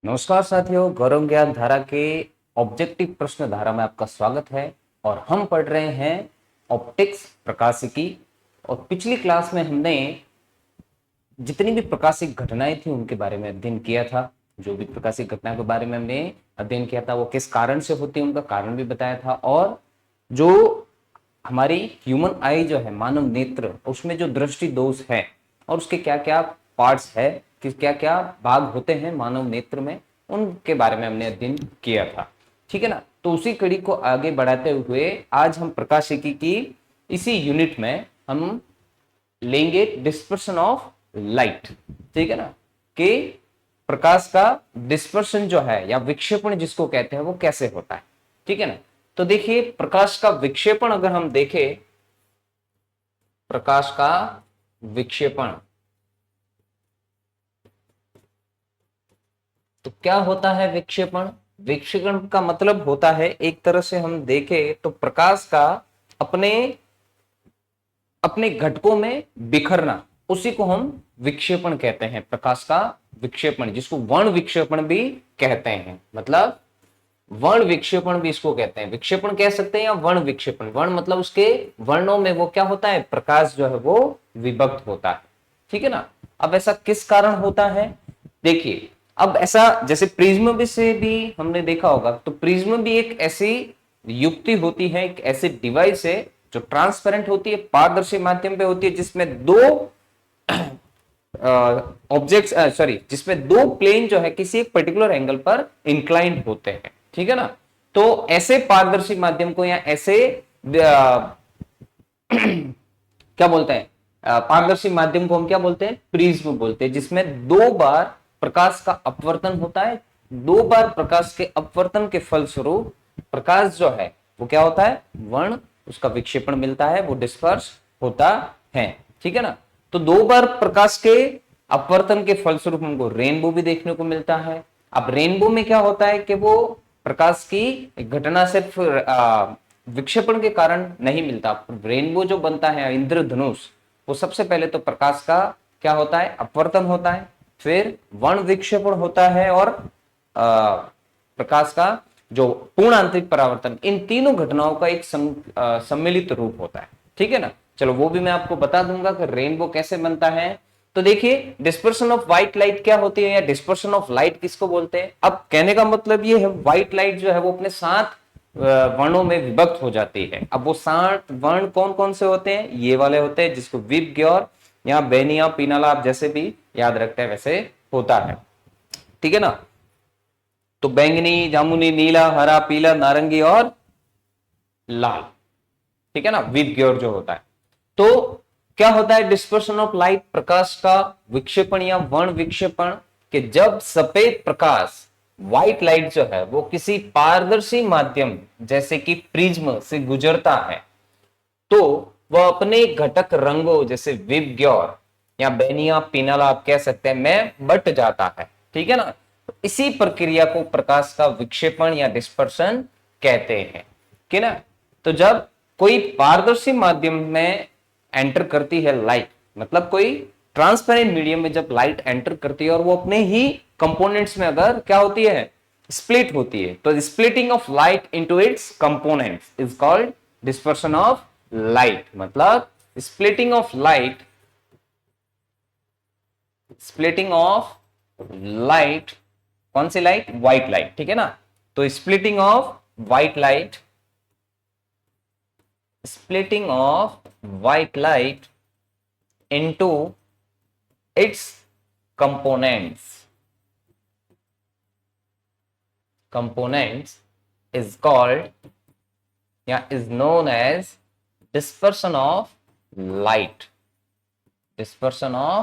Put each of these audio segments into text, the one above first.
नमस्कार साथियों, गौरव ज्ञान धारा के ऑब्जेक्टिव प्रश्न धारा में आपका स्वागत है। और हम पढ़ रहे हैं ऑप्टिक्स प्रकाशिकी। और पिछली क्लास में हमने जितनी भी प्रकाशिक घटनाएं थी उनके बारे में अध्ययन किया था। जो भी प्रकाशिक घटना के बारे में हमने अध्ययन किया था वो किस कारण से होती है उनका कारण भी बताया था। और जो हमारी ह्यूमन आई जो है, मानव नेत्र, उसमें जो दृष्टि दोष है और उसके क्या क्या पार्ट्स है, कि क्या क्या भाग होते हैं मानव नेत्र में, उनके बारे में हमने अध्ययन किया था। ठीक है ना। तो उसी कड़ी को आगे बढ़ाते हुए आज हम प्रकाशिकी की इसी यूनिट में हम लेंगे डिस्पर्शन ऑफ लाइट। ठीक है ना, कि प्रकाश का डिस्पर्शन जो है या विक्षेपण जिसको कहते हैं वो कैसे होता है। ठीक है ना। तो देखिए, प्रकाश का विक्षेपण अगर हम देखें, प्रकाश का विक्षेपण तो क्या होता है विक्षेपण। विक्षेपण का मतलब होता है, एक तरह से हम देखें तो प्रकाश का अपने अपने घटकों में बिखरना, उसी को हम विक्षेपण कहते हैं। प्रकाश का विक्षेपण जिसको वर्ण विक्षेपण भी कहते हैं, मतलब वर्ण विक्षेपण भी इसको कहते हैं। विक्षेपण कह सकते हैं या वर्ण विक्षेपण। वर्ण मतलब उसके वर्णों में वो क्या होता है, प्रकाश जो है वो विभक्त होता है। ठीक है ना। अब ऐसा किस कारण होता है, देखिए। अब ऐसा जैसे प्रिज्म भी से भी हमने देखा होगा, तो प्रिज्म भी एक ऐसी युक्ति होती है, एक ऐसी डिवाइस है जो ट्रांसपेरेंट होती है, पारदर्शी माध्यम पे होती है, जिसमें दो ऑब्जेक्ट्स जिसमें दो प्लेन जो है किसी एक पर्टिकुलर एंगल पर इंक्लाइंड होते हैं। ठीक है ना। तो ऐसे पारदर्शी माध्यम को या ऐसे क्या बोलते हैं, पारदर्शी माध्यम को हम क्या बोलते हैं, प्रिज्म बोलते हैं, जिसमें दो बार प्रकाश का अपवर्तन होता है। दो बार प्रकाश के अपवर्तन के फलस्वरूप प्रकाश जो है वो क्या होता है, वर्ण, उसका विक्षेपण मिलता है, वो डिस्पर्स होता है। ठीक है ना। तो दो बार प्रकाश के अपवर्तन के फलस्वरूप हमको रेनबो भी देखने को मिलता है। अब रेनबो में क्या होता है कि वो प्रकाश की घटना सिर्फ विक्षेपण के कारण नहीं मिलता। रेनबो जो बनता है, इंद्रधनुष, वो सबसे पहले तो प्रकाश का क्या होता है, अपवर्तन होता है, फिर वर्ण विक्षेपण होता है, और प्रकाश का जो पूर्ण आंतरिक परावर्तन, इन तीनों घटनाओं का एक सम्मिलित रूप होता है। ठीक है ना। चलो वो भी मैं आपको बता दूंगा कि रेनबो कैसे बनता है। तो देखिए, डिस्पर्शन ऑफ व्हाइट लाइट क्या होती है, या डिस्पर्शन ऑफ लाइट किसको बोलते हैं। अब कहने का मतलब ये है, व्हाइट लाइट जो है वो अपने 7 वर्णों में विभक्त हो जाती है। अब वो 7 वर्ण कौन कौन से होते हैं, ये वाले होते हैं, जिसको विब ग्योर या बेनिया पीनाला आप जैसे भी याद रखते हैं वैसे होता है। ठीक है ना। तो बैंगनी, जामुनी, नीला, हरा, पीला, नारंगी और लाल। ठीक है ना, विब ग्योर जो होता है। तो क्या होता है डिस्पर्शन ऑफ लाइट, प्रकाश का विक्षेपण या वर्ण विक्षेपण, कि जब सफेद प्रकाश, व्हाइट लाइट जो है वो किसी पारदर्शी माध्यम जैसे कि प्रिज्म से गुजरता है, तो वह अपने घटक रंगों जैसे विबग्योर या बेनिया पिनाला आप कह सकते हैं में बट जाता है। ठीक है ना। तो इसी प्रक्रिया को प्रकाश का विक्षेपण या डिस्पर्शन कहते हैं कि ना। तो जब कोई पारदर्शी माध्यम में एंटर करती है लाइट, मतलब कोई ट्रांसपेरेंट मीडियम में जब लाइट एंटर करती है और वो अपने ही कंपोनेंट्स में अगर क्या होती है, स्प्लिट होती है, तो splitting of light into its components is called dispersion of light. मतलब splitting of light, splitting of light, कौन सी लाइट, व्हाइट लाइट। ठीक है ना। तो splitting of white light, splitting of white light into its components is called या is known as dispersion of light, dispersion of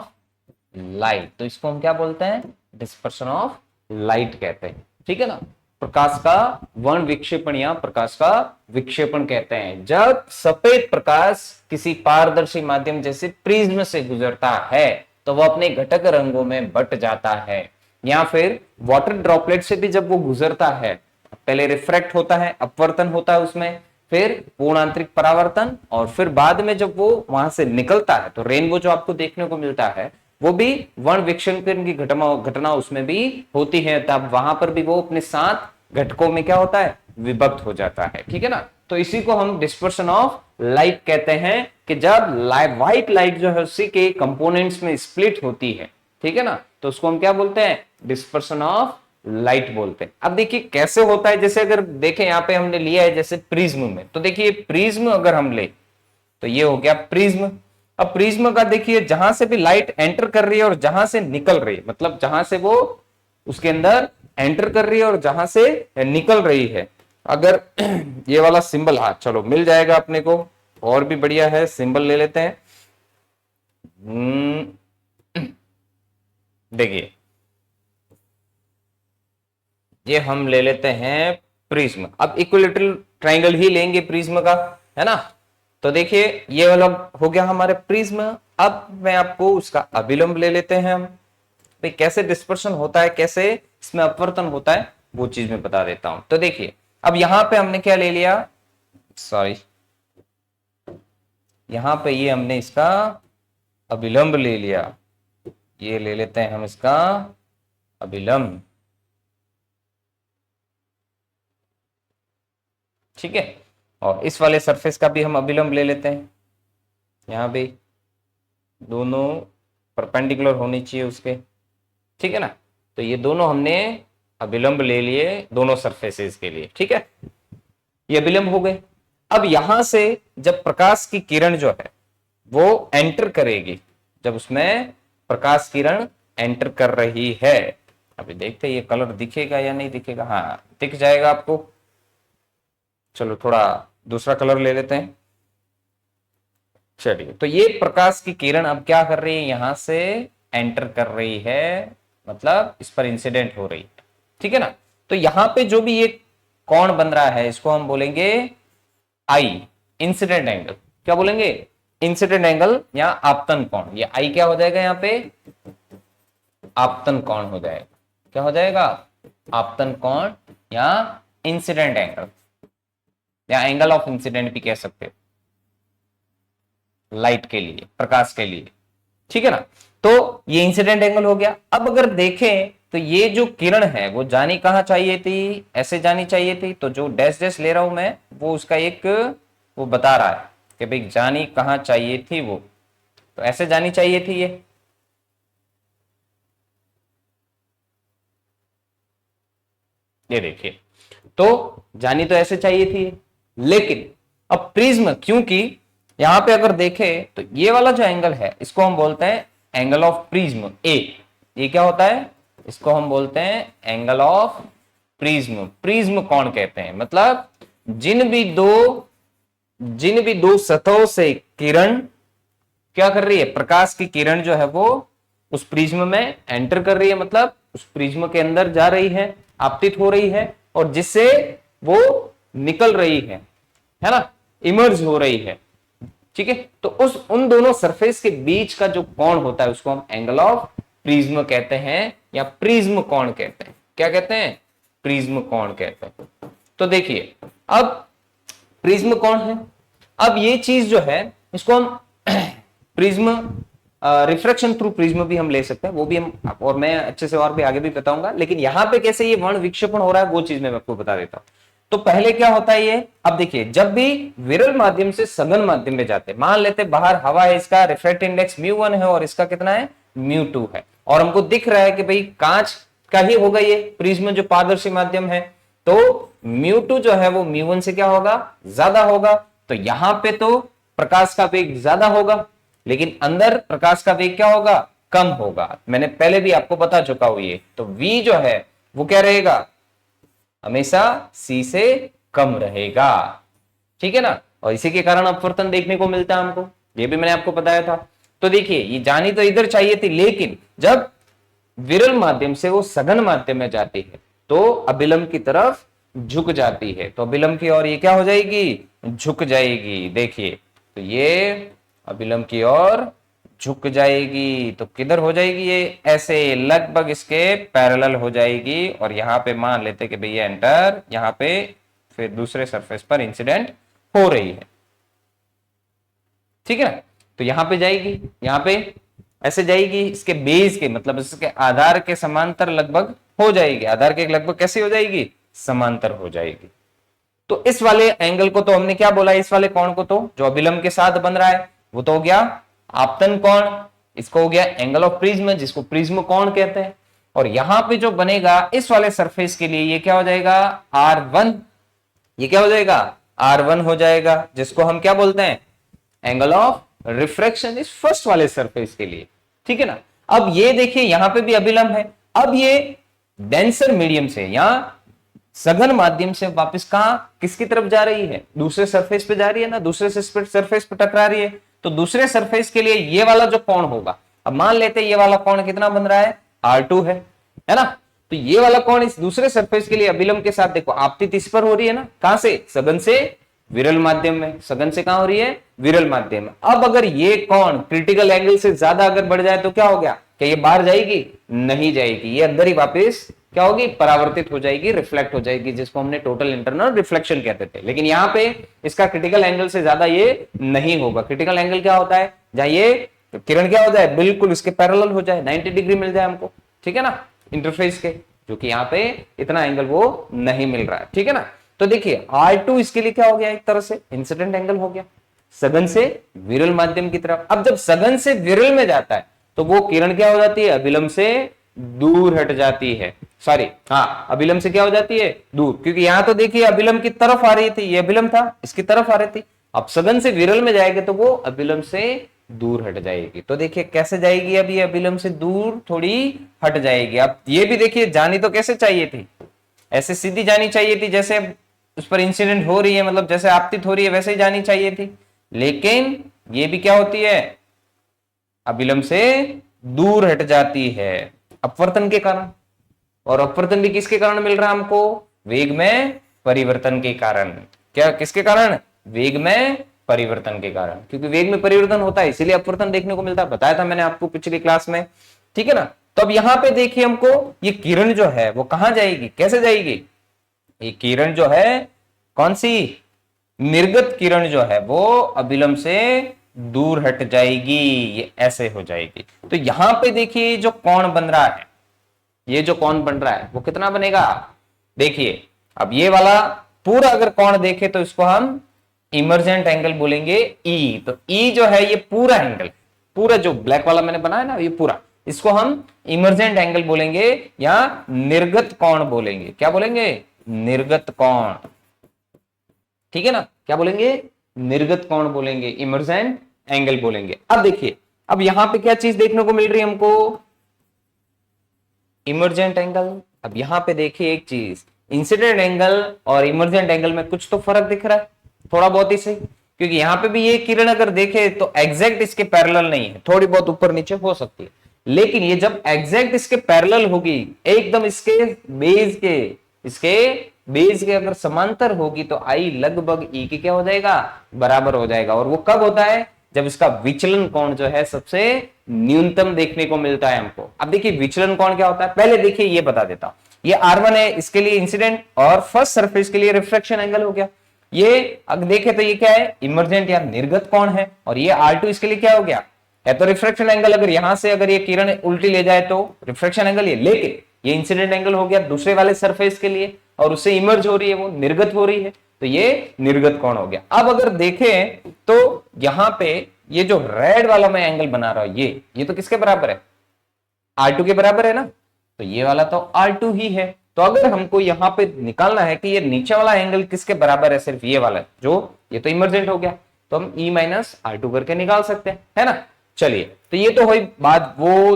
light। तो इसको हम क्या बोलते हैं, डिस्पर्शन ऑफ लाइट कहते हैं। ठीक है ना। प्रकाश का वर्ण विक्षेपण या प्रकाश का विक्षेपण कहते हैं जब सफेद प्रकाश किसी पारदर्शी माध्यम जैसे प्रिज्म से गुजरता है, तो वह अपने घटक रंगों में बट जाता है। या फिर वाटर ड्रॉपलेट से भी जब वो गुजरता है, पहले रिफ्रैक्ट होता है, अपवर्तन होता है उसमें, फिर पूर्ण आंतरिक परावर्तन, और फिर बाद में जब वो वहां से निकलता है तो रेनबो जो आपको देखने को मिलता है, वो भी वर्ण विक्षेपण की घटना उसमें भी होती है, तब वहां पर भी वो अपने 7 घटकों में क्या होता है, विभक्त हो जाता है। ठीक है ना, तो इसी को हम डिस्पर्शन ऑफ लाइट कहते हैं कि जब व्हाइट लाइट जो है उसी के कंपोनेंट्स में स्प्लिट होती है। ठीक है ना, तो उसको हम क्या बोलते हैं, डिस्पर्शन ऑफ लाइट बोलते हैं। अब देखिए कैसे होता है, जैसे अगर देखें यहां पे हमने लिया है जैसे प्रिज्म में, तो देखिए प्रिज्म अगर हम ले तो ये हो गया प्रिज्म। अब प्रिज्म का देखिए जहां से भी लाइट एंटर कर रही है और जहां से निकल रही है, मतलब जहां से वो उसके अंदर एंटर कर रही है और जहां से निकल रही है, अगर ये वाला सिंबल, हाँ चलो मिल जाएगा अपने को, और भी बढ़िया है, सिंबल ले लेते हैं। देखिए ये हम ले लेते हैं प्रिज्म। अब इक्विलेटरल ट्राइंगल ही लेंगे प्रिज्म का, है ना। तो देखिए ये वाला हो गया हमारे प्रिज्म। अब मैं आपको उसका अभिलंब ले लेते हैं हम, भाई कैसे डिस्पर्शन होता है, कैसे इसमें अपवर्तन होता है, वो चीज मैं बता देता हूं। तो देखिए अब यहां पे हमने क्या ले लिया, सॉरी यहां पे ये हमने इसका अभिलंब ले लिया, ये ले लेते हैं हम इसका अभिलंब। ठीक है, और इस वाले सरफेस का भी हम अभिलंब ले लेते हैं, यहां भी दोनों परपेंडिकुलर होनी चाहिए उसके। ठीक है ना, तो ये दोनों हमने अभिलंब ले लिए दोनों सरफेसेस के लिए। ठीक है, ये अभिलंब हो गए। अब यहां से जब प्रकाश की किरण जो है वो एंटर करेगी, जब उसमें प्रकाश किरण एंटर कर रही है, अभी देखते हैं ये कलर दिखेगा या नहीं दिखेगा, हाँ दिख जाएगा आपको। चलो थोड़ा दूसरा कलर ले लेते हैं। चलिए, तो ये प्रकाश की किरण अब क्या कर रही है, यहां से एंटर कर रही है, मतलब इस पर इंसिडेंट हो रही है। ठीक है ना, तो यहां पे जो भी ये कोण बन रहा है इसको हम बोलेंगे आई, इंसिडेंट एंगल। क्या बोलेंगे, इंसिडेंट एंगल या आपतन कोण। ये आई क्या हो जाएगा, यहाँ पे आपतन कोण हो जाएगा। क्या हो जाएगा, आपतन कोण या इंसिडेंट एंगल, या एंगल ऑफ इंसिडेंट भी कह सकते हो लाइट के लिए, प्रकाश के लिए। ठीक है ना, तो ये इंसिडेंट एंगल हो गया। अब अगर देखें तो ये जो किरण है वो जानी कहां चाहिए थी, ऐसे जानी चाहिए थी, तो जो डैश डैश ले रहा हूं मैं वो उसका एक वो बता रहा है कि भाई जानी कहां चाहिए थी, वो तो ऐसे जानी चाहिए थी ये देखिए, तो जानी तो ऐसे चाहिए थी, लेकिन अब प्रिज्म, क्योंकि यहां पे अगर देखें तो ये वाला जो एंगल है इसको हम बोलते हैं एंगल ऑफ प्रिज्म ए। ये क्या होता है, इसको हम बोलते हैं एंगल ऑफ प्रिज्म। प्रिज्म कौन कहते हैं, मतलब जिन भी दो सतहों से किरण क्या कर रही है, प्रकाश की किरण जो है वो उस प्रिज्म में एंटर कर रही है, मतलब उस प्रिज्म के अंदर जा रही है, आपतित हो रही है, और जिससे वो निकल रही है ना, इमर्ज हो रही है। ठीक है, तो उन दोनों सरफेस के बीच का जो कोण होता है उसको हम एंगल ऑफ प्रिज्म कहते हैं, या प्रिज्म कोण कहते हैं। क्या कहते हैं, प्रिज्म कोण कहते हैं। तो देखिए अब प्रिज्म कोण है, अब ये चीज जो है इसको हम प्रिज्म रिफ्रैक्शन थ्रू प्रिज्म भी हम ले सकते हैं, वो भी हम, और मैं अच्छे से और भी आगे भी बताऊंगा, लेकिन यहां पे कैसे ये वर्ण विक्षेपण हो रहा है वो चीज मैं आपको बता देता हूं। तो पहले क्या होता है ये, अब देखिए जब भी विरल माध्यम से सघन माध्यम में जाते, मान लेते बाहर हवा है, इसका रिफ्रैक्टिव इंडेक्स μ1 है और इसका कितना है μ2 है, और हमको दिख रहा है कि भाई कांच का ही होगा ये प्रिज्म जो पारदर्शी माध्यम है, तो μ2 जो है वो μ1 से क्या होगा, ज्यादा होगा। तो यहां पे तो प्रकाश का वेग ज्यादा होगा, लेकिन अंदर प्रकाश का वेग क्या होगा, कम होगा। मैंने पहले भी आपको बता चुका हूं ये, तो v जो है वो क्या रहेगा, हमेशा c से कम रहेगा। ठीक है ना, और इसी के कारण अपवर्तन देखने को मिलता है हमको, ये भी मैंने आपको बताया था। तो देखिए ये जानी तो इधर चाहिए थी, लेकिन जब विरल माध्यम से वो सघन माध्यम में जाती है तो अभिलंब की तरफ झुक जाती है, तो अभिलंब की ओर ये क्या हो जाएगी, झुक जाएगी। देखिए तो ये अभिलंब की ओर झुक जाएगी, तो किधर हो जाएगी, ये ऐसे लगभग इसके पैरेलल हो जाएगी, और यहां पे मान लेते कि भैया एंटर, यहां पे फिर दूसरे सरफेस पर इंसिडेंट हो रही है। ठीक है ना, तो यहां पे जाएगी, यहां पे ऐसे जाएगी इसके बेस के, मतलब इसके आधार के समांतर लगभग हो जाएगी, आधार के लगभग कैसी हो जाएगी, समांतर हो जाएगी। तो इस वाले एंगल को तो हमने क्या बोला, इस वाले कोण को तो जो अभिलंब के साथ बन रहा है वो तो हो गया आपतन कोण, इसको हो गया एंगल ऑफ प्रिज्म जिसको प्रिज्म कोण कहते हैं। और यहां पे जो बनेगा इस वाले सरफेस के लिए ये क्या हो जाएगा R1, ये क्या हो जाएगा R1 हो जाएगा, जिसको हम क्या बोलते हैं एंगल ऑफ रिफ्रैक्शन इस फर्स्ट वाले सरफेस के लिए, ठीक है ना। अब ये देखिए यहां पे भी अभिलंब है, अब ये डेंसर मीडियम से या सघन माध्यम से वापस कहां किसकी तरफ जा रही है, दूसरे सरफेस पे जा रही है ना, दूसरे सरफेस पे टकरा रही है। तो दूसरे सरफेस के लिए ये वाला जो कोण होगा, अब मान लेते हैं ये वाला कोण कितना बन रहा है R2 है ना। तो ये वाला कोण इस दूसरे सरफेस के लिए अभिलंब के साथ देखो आपतित इस पर हो रही है ना, कहां से, सघन से विरल माध्यम में, सघन से कहां हो रही है विरल माध्यम में। अब अगर ये कोण क्रिटिकल एंगल से ज्यादा अगर बढ़ जाए तो क्या हो गया, क्या ये बाहर जाएगी, नहीं जाएगी, ये अंदर ही वापस क्या होगी, परावर्तित हो जाएगी, रिफ्लेक्ट हो जाएगी, जिसको हमने टोटल इंटरनल रिफ्लेक्शन कहते थे। लेकिन यहाँ पे इसका क्रिटिकल एंगल से ज्यादा ये नहीं होगा। क्रिटिकल एंगल क्या होता है, जहां ये किरण क्या हो जाए, बिल्कुल इसके पैरेलल हो जाए, 90 डिग्री मिल जाए हमको, ठीक है ना, इंटरफेस के, जो कि यहाँ पे इतना एंगल वो नहीं मिल रहा है, ठीक है ना। तो देखिए R2 इसके लिए क्या हो गया, एक तरह से इंसिडेंट एंगल हो गया सघन से विरल माध्यम की तरफ। अब जब सघन से विरल में जाता है तो वो किरण क्या हो जाती है, अभिलंब से दूर हट जाती है, सॉरी हाँ अभिलंब से क्या हो जाती है, दूर, क्योंकि यहां तो देखिए अभिलंब की तरफ आ रही थी, ये अभिलंब था इसकी तरफ आ रही थी। अब सघन से विरल में जाएगा तो वो अभिलंब से दूर हट जाएगी। तो देखिए कैसे जाएगी, अब ये अभिलंब से दूर थोड़ी हट जाएगी। अब ये भी देखिए जानी तो कैसे चाहिए थी, ऐसे सीधी जानी चाहिए थी, जैसे उस पर इंसिडेंट हो रही है, मतलब जैसे आपतित हो रही है वैसे ही जानी चाहिए थी। लेकिन ये भी क्या होती है, अभिलंब से दूर हट जाती है अपवर्तन के कारण। और अपवर्तन भी किसके कारण मिल रहा है हमको, वेग में परिवर्तन के कारण। क्या किसके कारण, वेग में परिवर्तन के कारण, क्योंकि वेग में परिवर्तन होता है इसीलिए अपवर्तन देखने को मिलता है, बताया था मैंने आपको पिछली क्लास में, ठीक है ना। तो अब यहां पे देखिए हमको ये किरण जो है वो कहां जाएगी, कैसे जाएगी, ये किरण जो है कौन सी, निर्गत किरण जो है वो अभिलंब से दूर हट जाएगी, ये ऐसे हो जाएगी। तो यहां पे देखिए जो कोण बन रहा है, ये जो कोण बन रहा है वो कितना बनेगा, देखिए अब ये वाला पूरा अगर कोण देखे तो इसको हम इमर्जेंट एंगल बोलेंगे ई। तो ई जो है ये पूरा एंगल, पूरा जो ब्लैक वाला मैंने बनाया ना ये पूरा, इसको हम इमर्जेंट एंगल बोलेंगे या निर्गत कोण बोलेंगे। क्या बोलेंगे, निर्गत कोण, ठीक है ना, क्या बोलेंगे, निर्गत कोण बोलेंगे, इमर्जेंट एंगल बोलेंगे। अब देखिए अब यहां पे क्या चीज देखने को मिल रही है हमको, इमर्जेंट एंगल। अब यहां पे देखिए एक चीज, इंसिडेंट एंगल और इमर्जेंट एंगल में कुछ तो फर्क दिख रहा है, थोड़ा बहुत ही सही, क्योंकि यहां पे भी ये किरण अगर देखे तो एग्जैक्ट इसके पैरेलल नहीं है, थोड़ी बहुत ऊपर नीचे हो सकती है, लेकिन ये जब एग्जैक्ट इसके पैरेलल होगी, एकदम इसके बेस के अगर समांतर होगी तो आई लगभग ई के क्या हो जाएगा, बराबर हो जाएगा। और वो कब होता है, जब इसका विचलन कोण जो है सबसे न्यूनतम देखने को मिलता है हमको। अब देखिए विचलन कोण क्या होता है, पहले देखिए ये बता देता हूं, ये R1 है, इसके लिए इंसिडेंट और फर्स्ट सरफेस के लिए रिफ्रैक्शन एंगल हो गया। ये अगर देखे तो ये क्या है, इमर्जेंट या निर्गत कोण है, और ये R2 इसके लिए क्या हो गया, है तो रिफ्रैक्शन एंगल। अगर यहां से अगर ये किरण उल्टी ले जाए तो रिफ्रैक्शन एंगल ये, लेकिन ये इंसिडेंट एंगल हो गया दूसरे वाले सरफेस के लिए, और उससे इमर्ज हो रही है, वो निर्गत हो रही है, तो ये निर्गत कोण हो गया। अब अगर देखें तो यहां पे ये जो रेड वाला मैं एंगल बना रहा हूं, ये तो किसके बराबर है, R2 के बराबर है ना, तो ये वाला तो R2 ही है। तो अगर हमको यहाँ पे निकालना है कि ये नीचे वाला एंगल किसके बराबर है, सिर्फ ये वाला, जो ये तो इमर्जेंट हो गया, तो हम E माइनस R2 करके निकाल सकते हैं, है ना। चलिए तो ये तो हुई बात वो।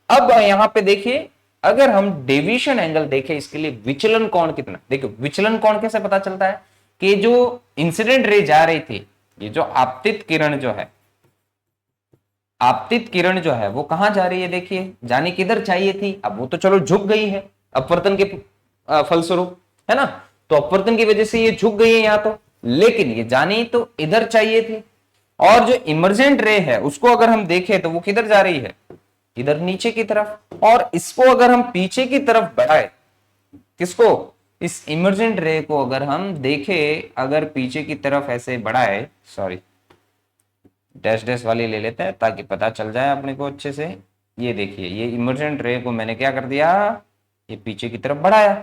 अब यहाँ पे देखिए अगर हम डेविएशन एंगल देखें इसके लिए विचलन कोण कितना, देखो विचलन कोण कैसे पता चलता है कि जो इंसिडेंट रे जा रही थी, ये जो आपतित किरण जो है, आपतित किरण जो है वो कहां जा रही है, देखिए जानी किधर चाहिए थी, अब वो तो चलो झुक गई है अपवर्तन के फलस्वरूप, है ना, तो अपवर्तन की वजह से ये झुक गई है यहां तो, लेकिन ये जानी तो इधर चाहिए थी। और जो इमर्जेंट रे है उसको अगर हम देखें तो वो किधर जा रही है, इधर नीचे की तरफ। और इसको अगर हम पीछे की तरफ बढ़ाए, किसको, इस इमर्जेंट रे को अगर हम देखें, अगर पीछे की तरफ ऐसे बढ़ाए, सॉरी डैश डैश वाली ले लेते हैं ताकि पता चल जाए अपने को अच्छे से। ये देखिए, ये इमर्जेंट रे को मैंने क्या कर दिया, ये पीछे की तरफ बढ़ाया।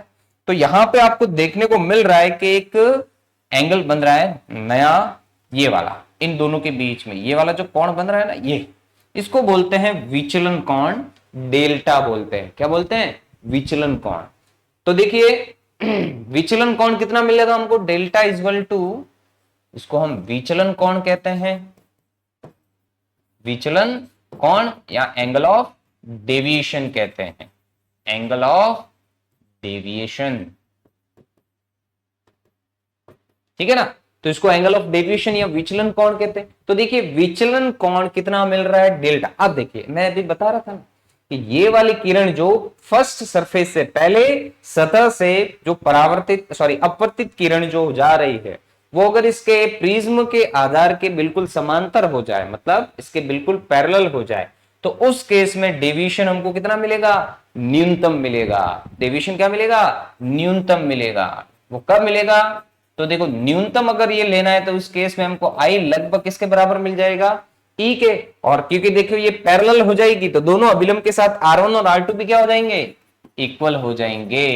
तो यहां पे आपको देखने को मिल रहा है कि एक एंगल बन रहा है नया, ये वाला, इन दोनों के बीच में ये वाला जो कोण बन रहा है ना, ये इसको बोलते हैं विचलन कोण, डेल्टा बोलते हैं। क्या बोलते हैं? विचलन कोण। तो देखिए विचलन कोण कितना मिलेगा हमको, डेल्टा इजवल टू, इसको हम विचलन कोण कहते हैं, विचलन कोण या एंगल ऑफ डेविएशन कहते हैं, एंगल ऑफ डेविएशन। ठीक है ना, तो इसको एंगल ऑफ डेविएशन या विचलन कोण कहते हैं। तो देखिए विचलन कोण कितना मिल रहा है, डेल्टा। अब देखिए मैं अभी बता रहा था ना कि ये वाली किरण जो फर्स्ट सरफेस से पहले सतह से जो परावर्तित अपवर्तित किरण जो जा रही है, वो अगर इसके प्रिज्म के आधार के बिल्कुल समांतर हो जाए, मतलब इसके बिल्कुल पैरेलल हो जाए, तो उस केस में डेविएशन हमको कितना मिलेगा, न्यूनतम मिलेगा। डेविएशन क्या मिलेगा, न्यूनतम मिलेगा। वो कब मिलेगा, तो देखो न्यूनतम अगर ये लेना है तो उस केस में हमको आई लगभग किसके बराबर मिल जाएगा, ई के। और क्योंकि देखो ये पैरेलल हो जाएगी तो दोनों अभिलंब के साथ R1 और R2 भी क्या हो जाएंगे, इक्वल हो जाएंगे।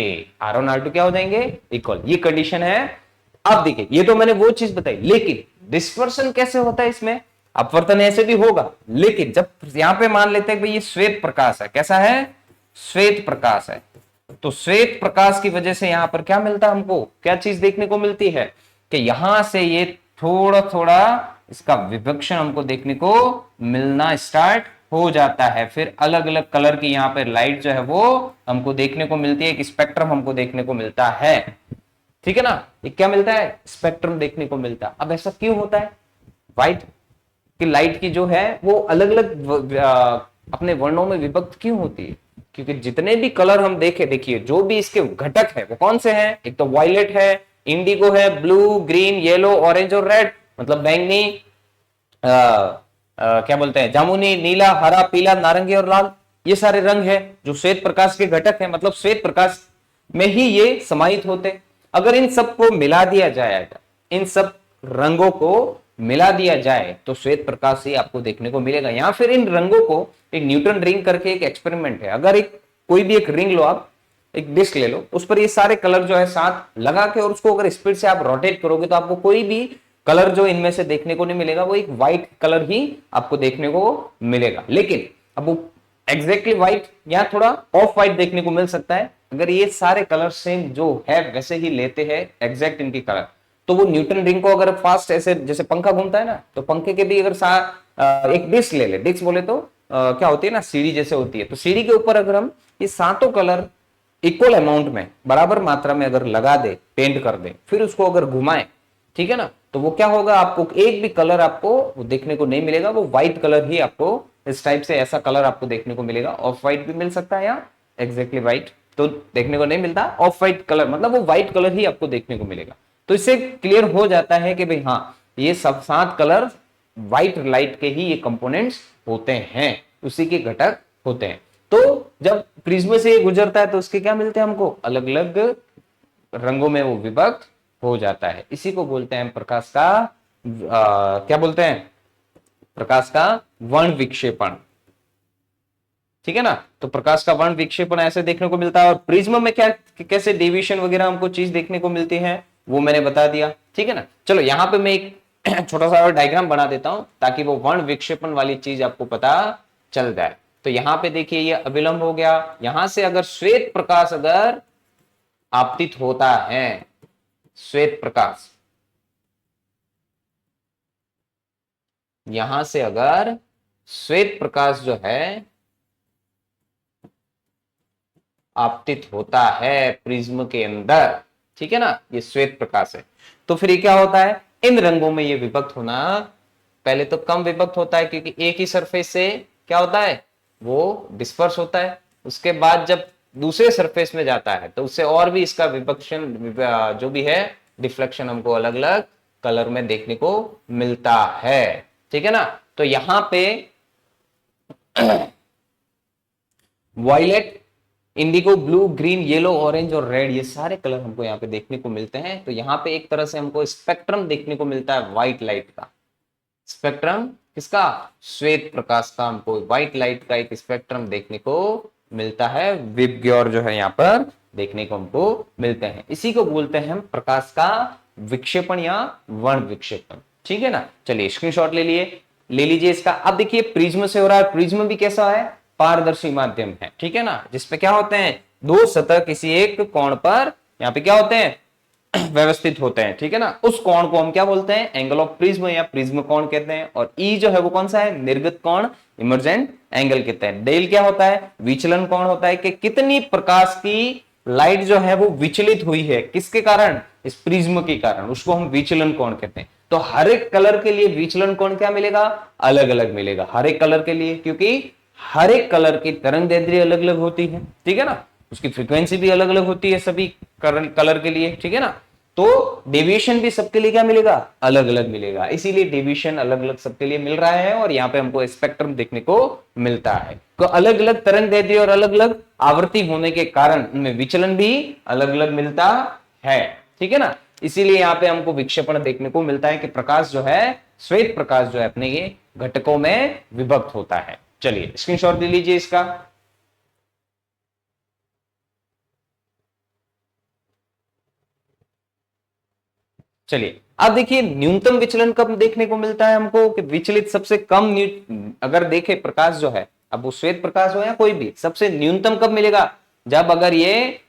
R1 R2 क्या हो जाएंगे, इक्वल। ये कंडीशन है। अब देखिए ये तो मैंने वो चीज बताई, लेकिन डिस्पर्सन कैसे होता है इसमें, अपवर्तन ऐसे भी होगा, लेकिन जब यहां पे मान लेते हैं कि ये श्वेत प्रकाश है, कैसा है, श्वेत प्रकाश है, तो श्वेत प्रकाश की वजह से यहां पर क्या मिलता है हमको, क्या चीज देखने को मिलती है कि यहां से ये थोड़ा थोड़ा इसका विभक्षण हमको देखने को मिलना स्टार्ट हो जाता है। फिर अलग अलग कलर की यहाँ पे लाइट जो है वो हमको देखने को मिलती है, एक स्पेक्ट्रम हमको देखने को मिलता है। ठीक है ना, ये क्या मिलता है, स्पेक्ट्रम देखने को मिलता है। अब ऐसा क्यों होता है, व्हाइट की लाइट की जो है वो अलग अलग अपने वर्णों में विभक्त क्यों होती है, क्योंकि जितने भी कलर हम देखे, देखिए जो भी इसके घटक है वो कौन से हैं, एक तो वायलेट है, इंडिगो है, ब्लू, ग्रीन, येलो, ऑरेंज और रेड, मतलब बैंगनी, क्या बोलते हैं, जामुनी, नीला, हरा, पीला, नारंगी और लाल, ये सारे रंग है जो श्वेत प्रकाश के घटक है, मतलब श्वेत प्रकाश में ही ये समाहित होते। अगर इन सबको मिला दिया जाएगा, इन सब रंगों को मिला दिया जाए तो श्वेत प्रकाश ही आपको देखने को मिलेगा। या फिर इन रंगों को एक न्यूटन रिंग करके एक एक्सपेरिमेंट है, अगर एक कोई भी एक रिंग लो, आप एक डिस्क ले लो, उस पर ये सारे कलर जो है साथ लगा के और उसको अगर स्पीड से आप रोटेट करोगे तो आपको कोई भी कलर जो इनमें से देखने को नहीं मिलेगा, वो एक व्हाइट कलर ही आपको देखने को मिलेगा। लेकिन अब वो एग्जैक्टली व्हाइट या थोड़ा ऑफ व्हाइट देखने को मिल सकता है अगर ये सारे कलर सेम जो है वैसे ही लेते हैं एग्जैक्ट इनकी कलर। तो वो न्यूटन रिंग को अगर फास्ट ऐसे जैसे पंखा घूमता है ना, तो पंखे के भी अगर एक डिस्क ले ले, डिस्क बोले तो क्या होती है ना, सीढ़ी जैसे होती है, तो सीढ़ी के ऊपर अगर हम ये सातों कलर इक्वल अमाउंट में बराबर मात्रा में अगर लगा दे, पेंट कर दे, फिर उसको अगर घुमाए, ठीक है ना, तो वो क्या होगा, आपको एक भी कलर आपको वो देखने को नहीं मिलेगा, वो व्हाइट कलर ही आपको इस टाइप से ऐसा कलर आपको देखने को मिलेगा। ऑफ व्हाइट भी मिल सकता है या एग्जैक्टली व्हाइट तो देखने को नहीं मिलता, ऑफ व्हाइट कलर मतलब वो व्हाइट कलर ही आपको देखने को मिलेगा। तो इससे क्लियर हो जाता है कि भाई हाँ, ये सब 7 कलर व्हाइट लाइट के ही ये कंपोनेंट्स होते हैं, उसी के घटक होते हैं। तो जब प्रिज्म से ये गुजरता है तो उसके क्या मिलते हैं हमको, अलग अलग रंगों में वो विभक्त हो जाता है। इसी को बोलते हैं प्रकाश का क्या बोलते हैं, प्रकाश का वर्ण विक्षेपण। ठीक है ना, तो प्रकाश का वर्ण विक्षेपण ऐसे देखने को मिलता है। और प्रिज्म में क्या कैसे डेविएशन वगैरह हमको चीज देखने को मिलती है वो मैंने बता दिया। ठीक है ना, चलो यहां पे मैं एक छोटा सा और डायग्राम बना देता हूं ताकि वो वर्ण विक्षेपण वाली चीज आपको पता चल जाए। तो यहां पे देखिए ये अभिलंब हो गया, यहां से अगर श्वेत प्रकाश अगर आपतित होता है, श्वेत प्रकाश यहां से अगर श्वेत प्रकाश जो है आपतित होता है प्रिज्म के अंदर, ठीक है ना, ये श्वेत प्रकाश है, तो फिर ये क्या होता है, इन रंगों में ये विभक्त होना पहले तो कम विभक्त होता है क्योंकि एक ही सरफेस से क्या होता है, वो डिस्पर्स होता है। उसके बाद जब दूसरे सरफेस में जाता है तो उससे और भी इसका विभक्षण जो भी है डिफ्लेक्शन हमको अलग अलग कलर में देखने को मिलता है। ठीक है ना, तो यहां पे violet, indigo, blue, green, yellow, orange और रेड, ये सारे कलर हमको यहाँ पे देखने को मिलते हैं। तो यहाँ पे एक तरह से हमको स्पेक्ट्रम देखने को मिलता है व्हाइट लाइट का, स्पेक्ट्रम किसका? श्वेत प्रकाश का हमको व्हाइट लाइट का एक स्पेक्ट्रम देखने को मिलता है। विबग्योर जो है यहाँ पर देखने को हमको मिलते हैं। इसी को बोलते हैं हम प्रकाश का विक्षेपण या वर्ण विक्षेपण। ठीक है ना। चलिए स्क्रीनशॉट ले लीजिए इसका। अब देखिए प्रिज्म से हो रहा है। प्रिज्म भी कैसा है? पारदर्शी माध्यम है। ठीक है ना, जिसपे क्या होते हैं? दो सतह किसी एक कोण पर यहाँ पे क्या होते हैं? व्यवस्थित होते हैं। ठीक है ना। उस कोण को हम क्या बोलते हैं? एंगल ऑफ प्रिज्म या प्रिज्म कोण कहते हैं। और ई जो है वो कौन सा है? निर्गत कोण, इमर्जेंट एंगल कहते हैं। डेल क्या होता है? विचलन कोण होता है कि कितनी प्रकाश की लाइट जो है वो विचलित हुई है, किसके कारण? इस प्रिज्म के कारण, उसको हम विचलन कोण कहते हैं। तो हर एक कलर के लिए विचलन कोण क्या मिलेगा? अलग अलग मिलेगा हर एक कलर के लिए, क्योंकि हर एक कलर की तरंगदैर्ध्य अलग अलग होती है। ठीक है ना, उसकी फ्रीक्वेंसी भी अलग अलग होती है सभी कलर के लिए। ठीक है ना, तो डेविएशन भी सबके लिए क्या मिलेगा? अलग अलग मिलेगा। इसीलिए डेविएशन अलग अलग सबके लिए मिल रहा है और यहाँ पे हमको स्पेक्ट्रम देखने को मिलता है। तो अलग अलग तरंगदैर्ध्य और अलग अलग आवृत्ति होने के कारण उनमें विचलन भी अलग अलग मिलता है। ठीक है ना, इसीलिए यहाँ पे हमको विक्षेपण देखने को मिलता है कि प्रकाश जो है, श्वेत प्रकाश जो है अपने ये घटकों में विभक्त होता है। चलिए स्क्रीनशॉट ले लीजिए इसका। चलिए अब देखिए न्यूनतम विचलन कब देखने को मिलता है हमको? कि विचलित सबसे कम अगर देखे प्रकाश जो है, अब वो श्वेत प्रकाश हो या कोई भी, सबसे न्यूनतम कब मिलेगा? जब अगर ये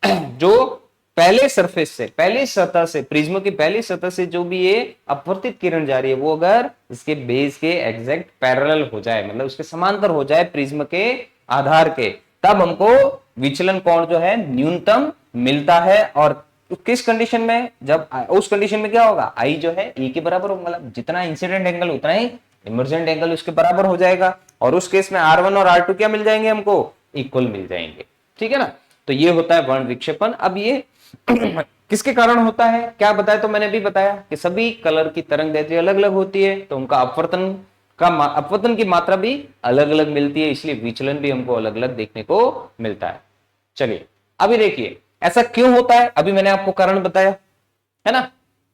जो पहले सरफेस से, पहली सतह से, प्रिज्म की पहली सतह से जो भी ये अपवर्तित किरण जा रही है वो अगर इसके बेस के एग्जैक्ट पैरेलल हो जाए, मतलब उसके समांतर हो जाए प्रिज्म के आधार के, तब हमको विचलन कोण जो है न्यूनतम मिलता है। और किस कंडीशन में? जब उस कंडीशन में क्या होगा? आई जो है ई के बराबर होगा, मतलब जितना इंसिडेंट एंगल उतना ही इमर्जेंट एंगल उसके बराबर हो जाएगा। और उस केस में R1 और R2 क्या मिल जाएंगे हमको? इक्वल मिल जाएंगे। ठीक है ना, तो ये होता है वर्ण विक्षेपण। अब ये किसके कारण होता है? क्या बताया? तो मैंने भी बताया कि सभी कलर की तरंगदैर्ध्य अलग अलग होती है, तो उनका अपवर्तन की मात्रा भी अलग अलग मिलती है, इसलिए विचलन भी हमको अलग अलग देखने को मिलता है। चलिए अभी देखिए ऐसा क्यों होता है। अभी मैंने आपको कारण बताया है ना,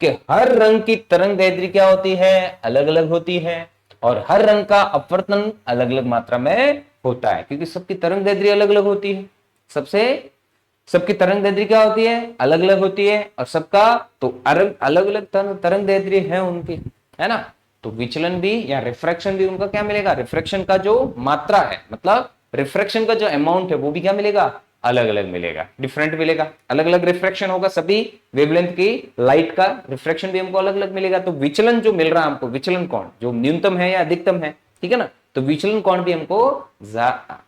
कि हर रंग की तरंगदैर्ध्य क्या होती है? अलग अलग होती है, और हर रंग का अपवर्तन अलग अलग मात्रा में होता है, क्योंकि सबकी तरंगदैर्ध्य अलग अलग होती है। सबकी तरंगदैर्ध्य क्या होती है? अलग अलग होती है, और सबका तो अलग अलग तरंगदैर्ध्य है उनकी, है ना। तो विचलन भी या रिफ्रैक्शन भी उनका क्या मिलेगा? रिफ्रैक्शन का जो मात्रा है, मतलब रिफ्रैक्शन का जो अमाउंट है वो भी क्या मिलेगा? अलग अलग मिलेगा, डिफरेंट मिलेगा। अलग अलग रिफ्रैक्शन होगा सभी वेवलेंथ की लाइट का, रिफ्रैक्शन भी हमको अलग अलग मिलेगा। तो विचलन जो मिल रहा है हमको, विचलन कोण जो न्यूनतम है या अधिकतम है, ठीक है ना, तो विचलन कोण भी हमको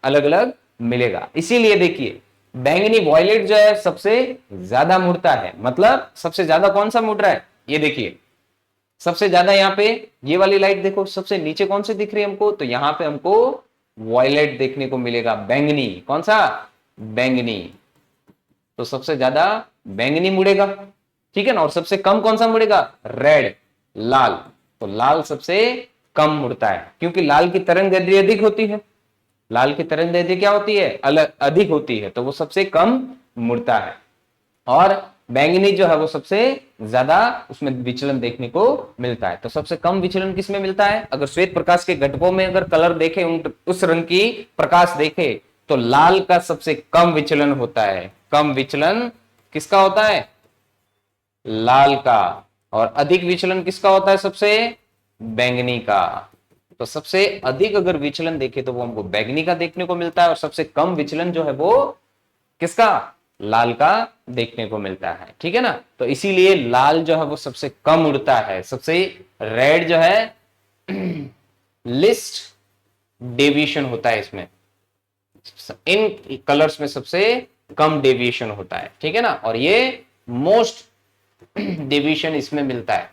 अलग अलग मिलेगा। इसीलिए देखिए बैंगनी वॉयलेट जो है सबसे ज्यादा मुड़ता है। मतलब सबसे ज्यादा कौन सा मुड़ रहा है? ये देखिए सबसे ज्यादा यहाँ पे ये वाली लाइट देखो, सबसे नीचे कौन सी दिख रही है हमको? तो यहाँ पे हमको वॉयलेट देखने को मिलेगा, बैंगनी। कौन सा? बैंगनी। तो सबसे ज्यादा बैंगनी मुड़ेगा, ठीक है ना। और सबसे कम कौन सा मुड़ेगा? रेड, लाल। तो लाल सबसे कम मुड़ता है, क्योंकि लाल की तरंगदैर्ध्य अधिक होती है। लाल की तरंगदैर्ध्य क्या होती है? अधिक होती है, तो वो सबसे कम मुड़ता है। और बैंगनी जो है वो सबसे ज्यादा उसमें विचलन देखने को मिलता है। तो सबसे कम विचलन किसमें मिलता है? अगर श्वेत प्रकाश के घटकों में अगर कलर देखे, उस रंग की प्रकाश देखे, तो लाल का सबसे कम विचलन होता है। कम विचलन किसका होता है? लाल का। और अधिक विचलन किसका होता है? सबसे बैंगनी का। तो सबसे अधिक अगर विचलन देखे तो वो हमको बैंगनी का देखने को मिलता है, और सबसे कम विचलन जो है वो किसका? लाल का देखने को मिलता है। ठीक है ना, तो इसीलिए लाल जो है वो सबसे कम उड़ता है। सबसे रेड जो है लिस्ट डेविएशन होता है इसमें, इन कलर्स में सबसे कम डेविएशन होता है। ठीक है ना, और ये मोस्ट डेविएशन इसमें मिलता है।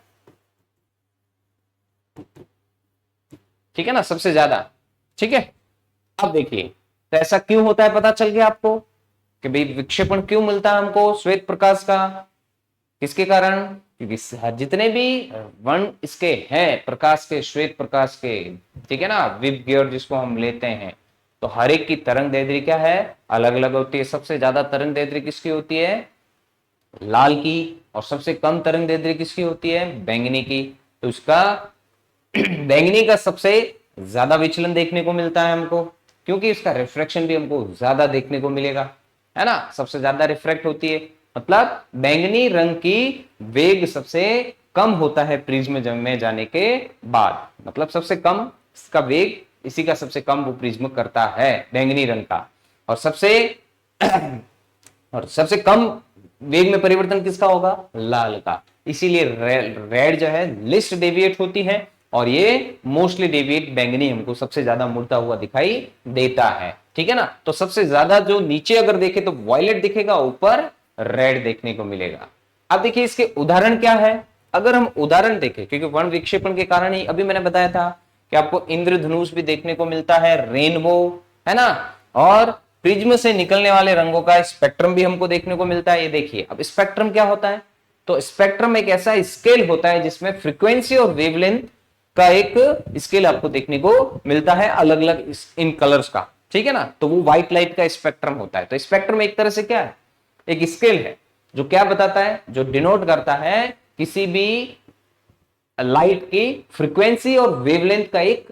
ठीक है ना, सबसे ज्यादा। ठीक है, अब देखिए तो ऐसा क्यों होता है, पता चल गया आपको कि भाई विक्षेपण क्यों मिलता है हमको श्वेत प्रकाश का, किसके कारण? क्योंकि जितने भी वर्ण इसके हैं प्रकाश के, श्वेत प्रकाश के, ठीक है ना, विबग्योर जिसको हम लेते हैं, तो हर एक की तरंगदैर्ध्य क्या है? अलग अलग होती है। सबसे ज्यादा तरंगदैर्ध्य किसकी होती है? लाल की। और सबसे कम तरंगदैर्ध्य किसकी होती है? बैंगनी की। तो उसका बैंगनी का सबसे ज्यादा विचलन देखने को मिलता है हमको, क्योंकि इसका रिफ्रैक्शन भी हमको ज्यादा देखने को मिलेगा, है ना, सबसे ज्यादा रिफ्रैक्ट होती है। मतलब बैंगनी रंग की वेग सबसे कम होता है प्रिज्म में जाने के बाद, मतलब सबसे कम इसका वेग, इसी का सबसे कम वो प्रिज्म करता है बैंगनी रंग का। और सबसे कम वेग में परिवर्तन किसका होगा? लाल का। इसीलिए रेड जो है लिस्ट डेविएट होती है, और ये मोस्टली डेविएट बैंगनी हमको सबसे ज्यादा मुड़ता हुआ दिखाई देता है। ठीक है ना, तो सबसे ज्यादा जो नीचे अगर देखे तो वॉयलेट दिखेगा, ऊपर रेड देखने को मिलेगा। अब देखिए इसके उदाहरण क्या है। अगर हम उदाहरण देखें, क्योंकि वर्ण विक्षेपण के कारण ही अभी मैंने बताया था कि आपको इंद्रधनुष भी देखने को मिलता है, रेनबो, है ना, और प्रिज्म से निकलने वाले रंगों का स्पेक्ट्रम भी हमको देखने को मिलता है। ये देखिए, अब स्पेक्ट्रम क्या होता है? तो स्पेक्ट्रम एक ऐसा स्केल होता है जिसमें फ्रीक्वेंसी और वेवलेंथ का एक स्केल आपको देखने को मिलता है, अलग अलग इन कलर्स का। ठीक है ना, तो वो व्हाइट लाइट का स्पेक्ट्रम होता है। तो स्पेक्ट्रम एक तरह से क्या है? एक स्केल है जो क्या बताता है, जो डिनोट करता है किसी भी लाइट की फ्रीक्वेंसी और वेवलेंथ का एक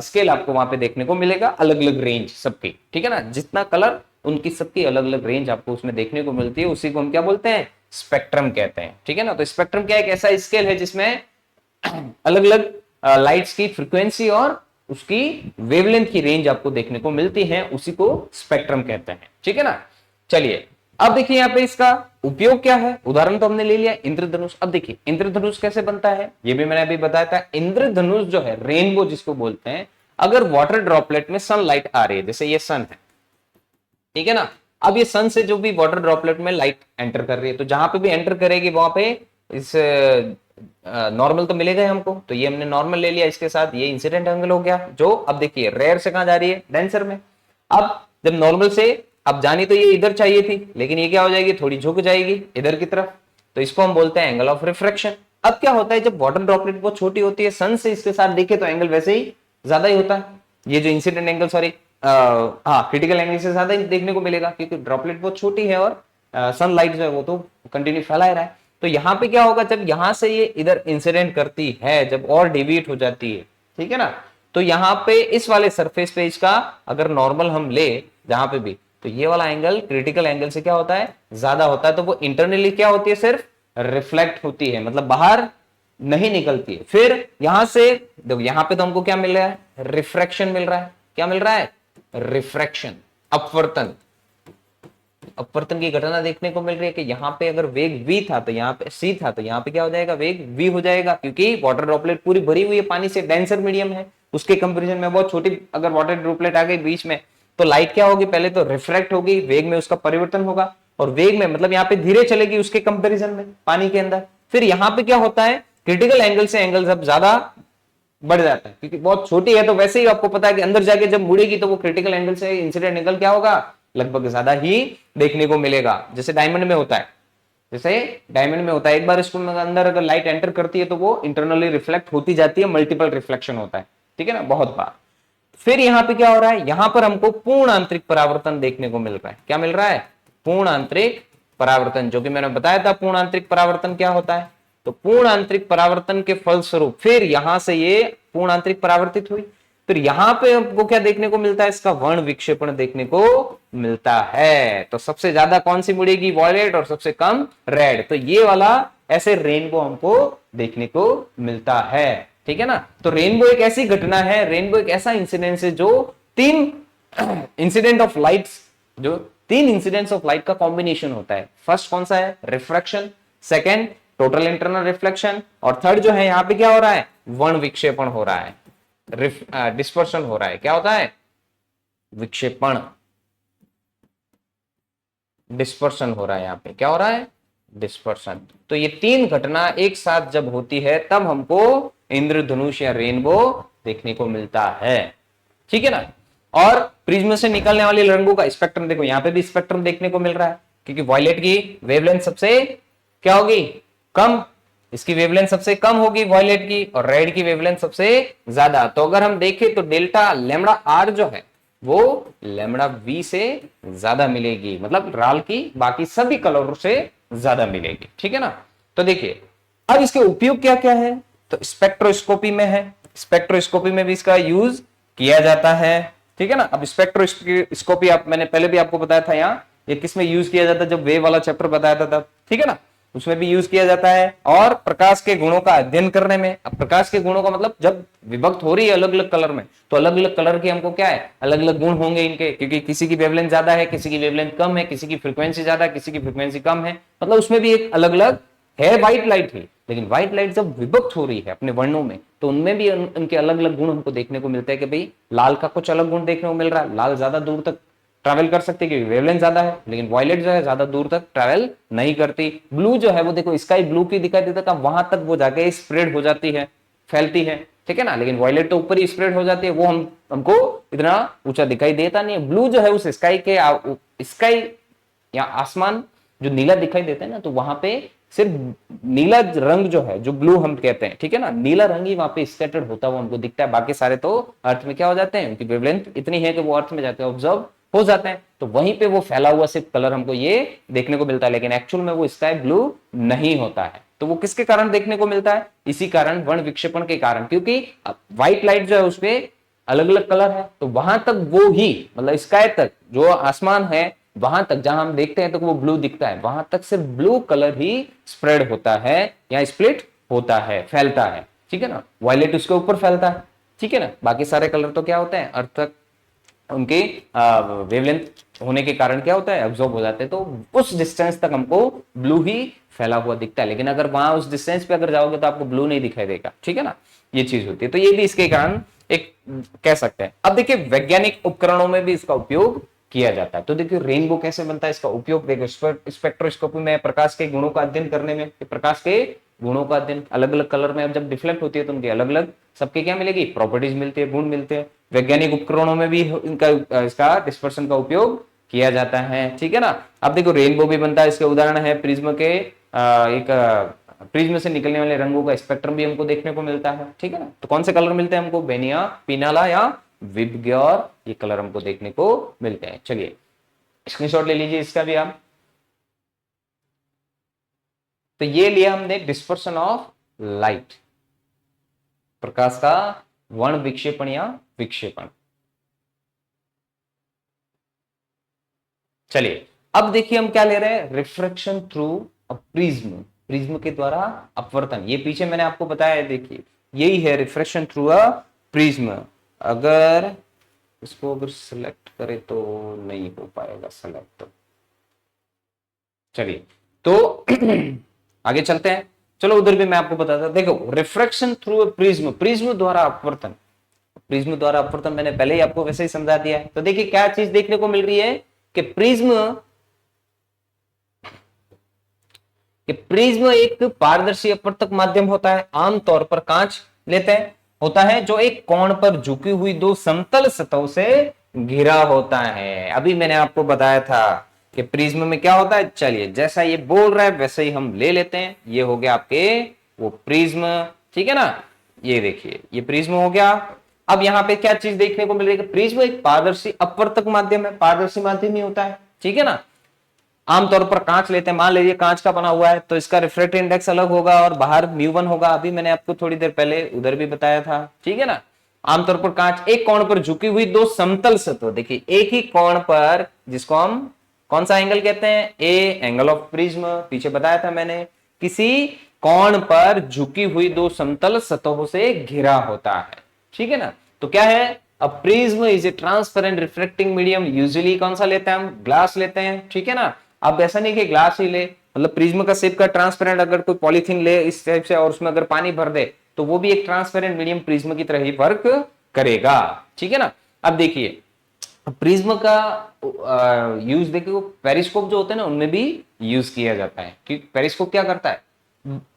स्केल आपको वहां पे देखने को मिलेगा, अलग अलग रेंज सबकी। ठीक है ना, जितना कलर उनकी सबकी अलग अलग रेंज आपको उसमें देखने को मिलती है, उसी को हम क्या बोलते हैं? स्पेक्ट्रम कहते हैं। ठीक है ना, तो स्पेक्ट्रम क्या है? एक ऐसा स्केल है जिसमें अलग अलग लाइट्स की फ्रीक्वेंसी और उसकी वेवलेंथ की रेंज आपको देखने को मिलती है, उसी को स्पेक्ट्रम कहते हैं। ठीक है ना, चलिए अब देखिए यहाँ पे इसका उपयोग क्या है। उदाहरण तो हमने ले लिया इंद्रधनुष। अब देखिए इंद्रधनुष कैसे बनता है, ये भी मैंने अभी बताया था। इंद्रधनुष जो है, रेनबो जिसको बोलते हैं, अगर वाटर ड्रॉपलेट में सनलाइट आ रही है, जैसे ये सन है, ठीक है ना, अब ये सन से जो भी वाटर ड्रॉपलेट में लाइट एंटर कर रही है, तो जहां पे भी एंटर करेगी वहां पे इस नॉर्मल तो मिलेगा हमको, तो ये हमने नॉर्मल ले लिया, इसके साथ ये इंसिडेंट एंगल हो गया। जो अब देखिए रेयर से कहां जा रही है? डेंसर में। अब जब नॉर्मल से अब जानी तो ये इधर चाहिए थी, लेकिन ये क्या हो जाएगी? थोड़ी झुक जाएगी इधर की तरफ, तो इसको हम बोलते हैं एंगल ऑफ रिफ्रैक्शन। अब क्या होता है, जब वाटर ड्रॉपलेट बहुत छोटी होती है, सन से इसके साथ देखे तो एंगल वैसे ही ज्यादा ही होता है। ये जो इंसिडेंट एंगल, सॉरी हाँ, क्रिटिकल एंगल से ज्यादा ही देखने को मिलेगा, क्योंकि ड्रॉपलेट बहुत छोटी है और सनलाइट जो है वो तो कंटिन्यू फैला रहा है। तो यहाँ पे क्या होगा, जब यहां से ये इधर इंसिडेंट करती है, जब और डेविएट हो जाती है, ठीक है ना, तो यहाँ पे इस वाले सरफेस पे इसका अगर नॉर्मल हम ले जहां पे भी, तो ये वाला एंगल क्रिटिकल एंगल से क्या होता है? ज्यादा होता है। तो वो इंटरनली क्या होती है? सिर्फ रिफ्लेक्ट होती है, मतलब बाहर नहीं निकलती है। फिर यहां से देखो, यहां पे तो हमको क्या मिल रहा है? रिफ्रैक्शन मिल रहा है। क्या मिल रहा है? रिफ्रैक्शन, अपवर्तन। अपवर्तन की घटना देखने को मिल रही है कि यहाँ पे अगर वेग v था तो यहाँ पे c था, तो यहाँ पे क्या हो जाएगा? वेग v हो जाएगा, क्योंकि वाटर ड्रॉपलेट पूरी भरी हुई है पानी से, डेंसर मीडियम है, उसके कंपैरिजन में बहुत छोटी अगर वाटर ड्रॉपलेट आ गई बीच में, तो लाइट क्या होगी? पहले तो रिफ्रैक्ट होगी, वेग में उसका परिवर्तन होगा, और वेग में मतलब यहाँ पे धीरे चलेगी उसके कंपेरिजन में पानी के अंदर। फिर यहाँ पे क्या होता है? क्रिटिकल एंगल से एंगल जब ज्यादा बढ़ जाता है, क्योंकि बहुत छोटी है, तो वैसे ही आपको पता है कि अंदर जाके जब मुड़ेगी तो वो क्रिटिकल एंगल से इंसिडेंट एंगल क्या होगा? लगभग ज्यादा ही देखने को मिलेगा। जैसे डायमंड में होता है, एक बार इसको अंदर अगर लाइट एंटर करती है तो वो इंटरनली रिफ्लेक्ट होती जाती है, मल्टीपल रिफ्लेक्शन होता है, ठीक है ना, बहुत बार। फिर यहाँ पे क्या हो रहा है? यहाँ पर हमको पूर्ण आंतरिक परावर्तन देखने को मिल रहा है। क्या मिल रहा है? पूर्ण आंतरिक परावर्तन, जो कि मैंने बताया था पूर्ण आंतरिक परावर्तन क्या होता है। तो पूर्ण आंतरिक परावर्तन के फलस्वरूप फिर यहां से ये पूर्ण आंतरिक परावर्तित हुई, फिर यहां पे आपको क्या देखने को मिलता है? इसका वर्ण विक्षेपण देखने को मिलता है। तो सबसे ज्यादा कौन सी मुड़ेगी? वॉयलेट, और सबसे कम रेड। तो ये वाला ऐसे रेनबो हमको देखने को मिलता है, ठीक है ना। तो रेनबो एक ऐसी घटना है, रेनबो एक ऐसा इंसिडेंस है जो तीन इंसिडेंट ऑफ लाइट्स, जो तीन इंसिडेंट्स ऑफ लाइट का कॉम्बिनेशन होता है। फर्स्ट कौन सा है? Refraction, second total internal reflection, और थर्ड जो है यहाँ पे क्या हो रहा है? वर्ण विक्षेपण हो रहा है, डिस्पर्शन हो रहा है। क्या होता है? विक्षेपण, डिस्पर्शन हो रहा है। यहाँ पे क्या हो रहा है? डिस्पर्शन। तो ये तीन घटना एक साथ जब होती है तब हमको इंद्रधनुष या रेनबो देखने को मिलता है, ठीक है ना। और प्रिज्म से निकलने वाले रंगों का स्पेक्ट्रम देखो, यहाँ पे भी स्पेक्ट्रम देखने को मिल रहा है, क्योंकि वॉयलेट की वेवलेंथ सबसे क्या होगी? कम, इसकी वेवलेंथ सबसे कम होगी वॉयलेट की, और रेड की वेवलेंथ सबसे ज्यादा। तो अगर हम देखें तो डेल्टा लैम्डा आर जो है वो लैम्डा वी से ज्यादा मिलेगी, मतलब राल की बाकी सभी कलरों से ज्यादा मिलेगी, ठीक है ना। तो देखिए अब इसके उपयोग क्या क्या है। तो स्पेक्ट्रोस्कोपी में है, स्पेक्ट्रोस्कोपी में भी इसका यूज किया जाता है, ठीक है ना। अब स्पेक्ट्रोस्कोपी आप मैंने पहले भी आपको बताया था, यहाँ ये किस में यूज किया जाता है, जब वेव वाला चैप्टर बताया था तब, ठीक है ना, उसमें भी यूज किया जाता है। और प्रकाश के गुणों का अध्ययन करने में, अब प्रकाश के गुणों का मतलब जब विभक्त हो रही है अलग अलग कलर में, तो अलग अलग कलर के हमको क्या है, अलग अलग गुण होंगे इनके, क्योंकि किसी की वेवलेंथ ज्यादा है, किसी की वेवलेंथ कम है, किसी की फ्रीक्वेंसी ज्यादा है, किसी की फ्रीक्वेंसी कम है, मतलब उसमें भी एक अलग अलग है। व्हाइट लाइट है, लेकिन व्हाइट लाइट जब विभक्त हो रही है अपने वर्णों में, तो उनमें भी उनके अलग अलग गुण हमको देखने को मिलते हैं कि भाई लाल का कुछ अलग गुण देखने को मिल रहा है, लाल ज्यादा दूर तक ट्रैवल कर सकती है क्योंकि वेवलेंथ ज्यादा है, लेकिन वायलेट जो है ज्यादा दूर तक ट्रैवल नहीं करती। ब्लू जो है वो देखो स्काई ब्लू की दिखाई देता है, वहां तक वो जाके स्प्रेड हो जाती है, फैलती है, ठीक है ना, लेकिन वायलेट तो ऊपर ही स्प्रेड हो जाती है, वो हमको इतना ऊंचा दिखाई देता नहीं है। ब्लू जो है उस स्काई या आसमान जो नीला दिखाई देता है ना, तो वहां पे सिर्फ नीला रंग जो है, जो ब्लू हम कहते हैं, ठीक है ना, नीला रंग ही वहां पे स्कैटर्ड होता हुआ हमको दिखता है, बाकी सारे तो अर्थ में क्या हो जाते हैं, उनकी वेवलेंथ इतनी है कि वो अर्थ में जाके ऑब्जर्व हो जाते हैं, तो वहीं पे वो फैला हुआ सिर्फ कलर हमको ये देखने को मिलता है, लेकिन एक्चुअल में वो स्काई ब्लू नहीं होता है। तो वो किसके कारण देखने को मिलता है, इसी कारण वर्ण विक्षेपण के कारण, क्योंकि व्हाइट लाइट जो है उसपे अलग अलग कलर है, तो वहां तक वो ही मतलब स्काई तक जो आसमान है वहां तक जहां हम देखते हैं तो वो ब्लू दिखता है, वहां तक सिर्फ ब्लू कलर ही स्प्रेड होता है या स्प्लिट होता है, फैलता है, ठीक है ना। वायलेट उसके ऊपर फैलता है, ठीक है ना, बाकी सारे कलर तो क्या होते हैं अर्थ तक उनके वेवलेंथ होने के कारण क्या होता है एब्जॉर्ब हो जाते हैं, तो उस डिस्टेंस तक हमको ब्लू ही फैला हुआ दिखता है, लेकिन अगर वहां उस डिस्टेंस पे अगर जाओगे तो आपको ब्लू नहीं दिखाई देगा, ठीक है ना, ये चीज होती है। तो ये भी इसके कारण एक कह सकते हैं। अब देखिए वैज्ञानिक उपकरणों में भी इसका उपयोग किया जाता है, तो देखिए रेनबो कैसे बनता है, इसका उपयोग देखो स्पेक्ट्रोस्कोपी में प्रकाश के गुणों का अध्ययन करने में, प्रकाश के गुणों का अध्ययन अलग अलग कलर में अब जब डिफ्लेक्ट होती है तो उनके अलग अलग सबके क्या मिलेगी, प्रॉपर्टीज मिलती है, गुण मिलते हैं। वैज्ञानिक उपकरणों में भी इनका इसका डिस्पर्सन का उपयोग किया जाता है, ठीक है ना। अब देखो रेनबो भी बनता है, इसके उदाहरण है प्रिज्म के एक प्रिज्म से निकलने वाले रंगों का स्पेक्ट्रम भी हमको देखने को मिलता है, ठीक है ना। तो कौन से कलर मिलते हैं हमको, बेनिया, पिनाला या विबग्योर, ये कलर हमको देखने को मिलते हैं। चलिए स्क्रीनशॉट ले लीजिए इसका भी आप। तो ये लिया हमने डिस्पर्सन ऑफ लाइट, प्रकाश का वर्ण विक्षेपण या विक्षेपण। चलिए अब देखिए हम क्या ले रहे हैं, refraction through a prism, prism के द्वारा अपवर्तन। ये पीछे मैंने आपको बताया है, देखिए यही है रिफ्रैक्शन थ्रू अ प्रिज्म। अगर इसको अगर सिलेक्ट करें तो नहीं हो पाएगा सिलेक्ट, चलिए तो आगे चलते हैं। चलो उधर भी मैं आपको बताता हूं, देखो refraction through a prism, prism द्वारा अपवर्तन, प्रिज्म द्वारा अपवर्तन मैंने पहले ही आपको वैसे ही समझा दिया है। तो देखिए क्या चीज देखने को मिल रही है कि प्रिज्म एक पारदर्शी अपवर्तक माध्यम होता है, आमतौर पर कांच लेते हैं होता है, जो एक कोण पर झुकी हुई दो समतल सतहों से घिरा होता है। अभी मैंने आपको बताया था कि प्रिज्म में क्या होता है, चलिए जैसा ये बोल रहा है वैसे ही हम ले लेते हैं। ये हो गया आपके वो प्रिज्म, ठीक है ना, ये देखिए ये प्रिज्म हो गया। अब यहाँ पे क्या चीज देखने को मिल रही है, प्रिज्म एक पारदर्शी अपवर्तक माध्यम है, पारदर्शी माध्यम ही होता है, ठीक है ना। आमतौर पर कांच लेते हैं, मान लीजिए कांच का बना हुआ है तो इसका रिफ्रैक्टिव इंडेक्स अलग होगा और बाहर μ1 होगा, अभी मैंने आपको थोड़ी देर पहले उधर भी बताया था, ठीक है ना। आमतौर पर कांच एक कोण पर झुकी हुई दो समतल सतह, देखिए एक ही कोण पर, जिसको हम कौन सा एंगल कहते हैं, ए एंगल ऑफ प्रिज्म, पीछे बताया था मैंने, किसी कोण पर झुकी हुई दो समतल सतहों से घिरा होता है, ठीक है ना। तो क्या है, a prism is a transparent reflecting medium, usually कौन सा लेते हैं हम, ग्लास लेते हैं, ठीक है ना। अब ऐसा नहीं कि ग्लास ही ले, मतलब प्रिज्म का शेप का ट्रांसपेरेंट अगर कोई पॉलीथीन ले इस टाइप से और उसमें अगर पानी भर दे तो वो भी एक ट्रांसपेरेंट मीडियम प्रिज्म की तरह ही वर्क करेगा, ठीक है ना। अब देखिए प्रिज्म का यूज देखिए, पेरिस्कोप जो होते हैं ना उनमें भी यूज किया जाता है, क्योंकि पेरिस्कोप क्या करता है,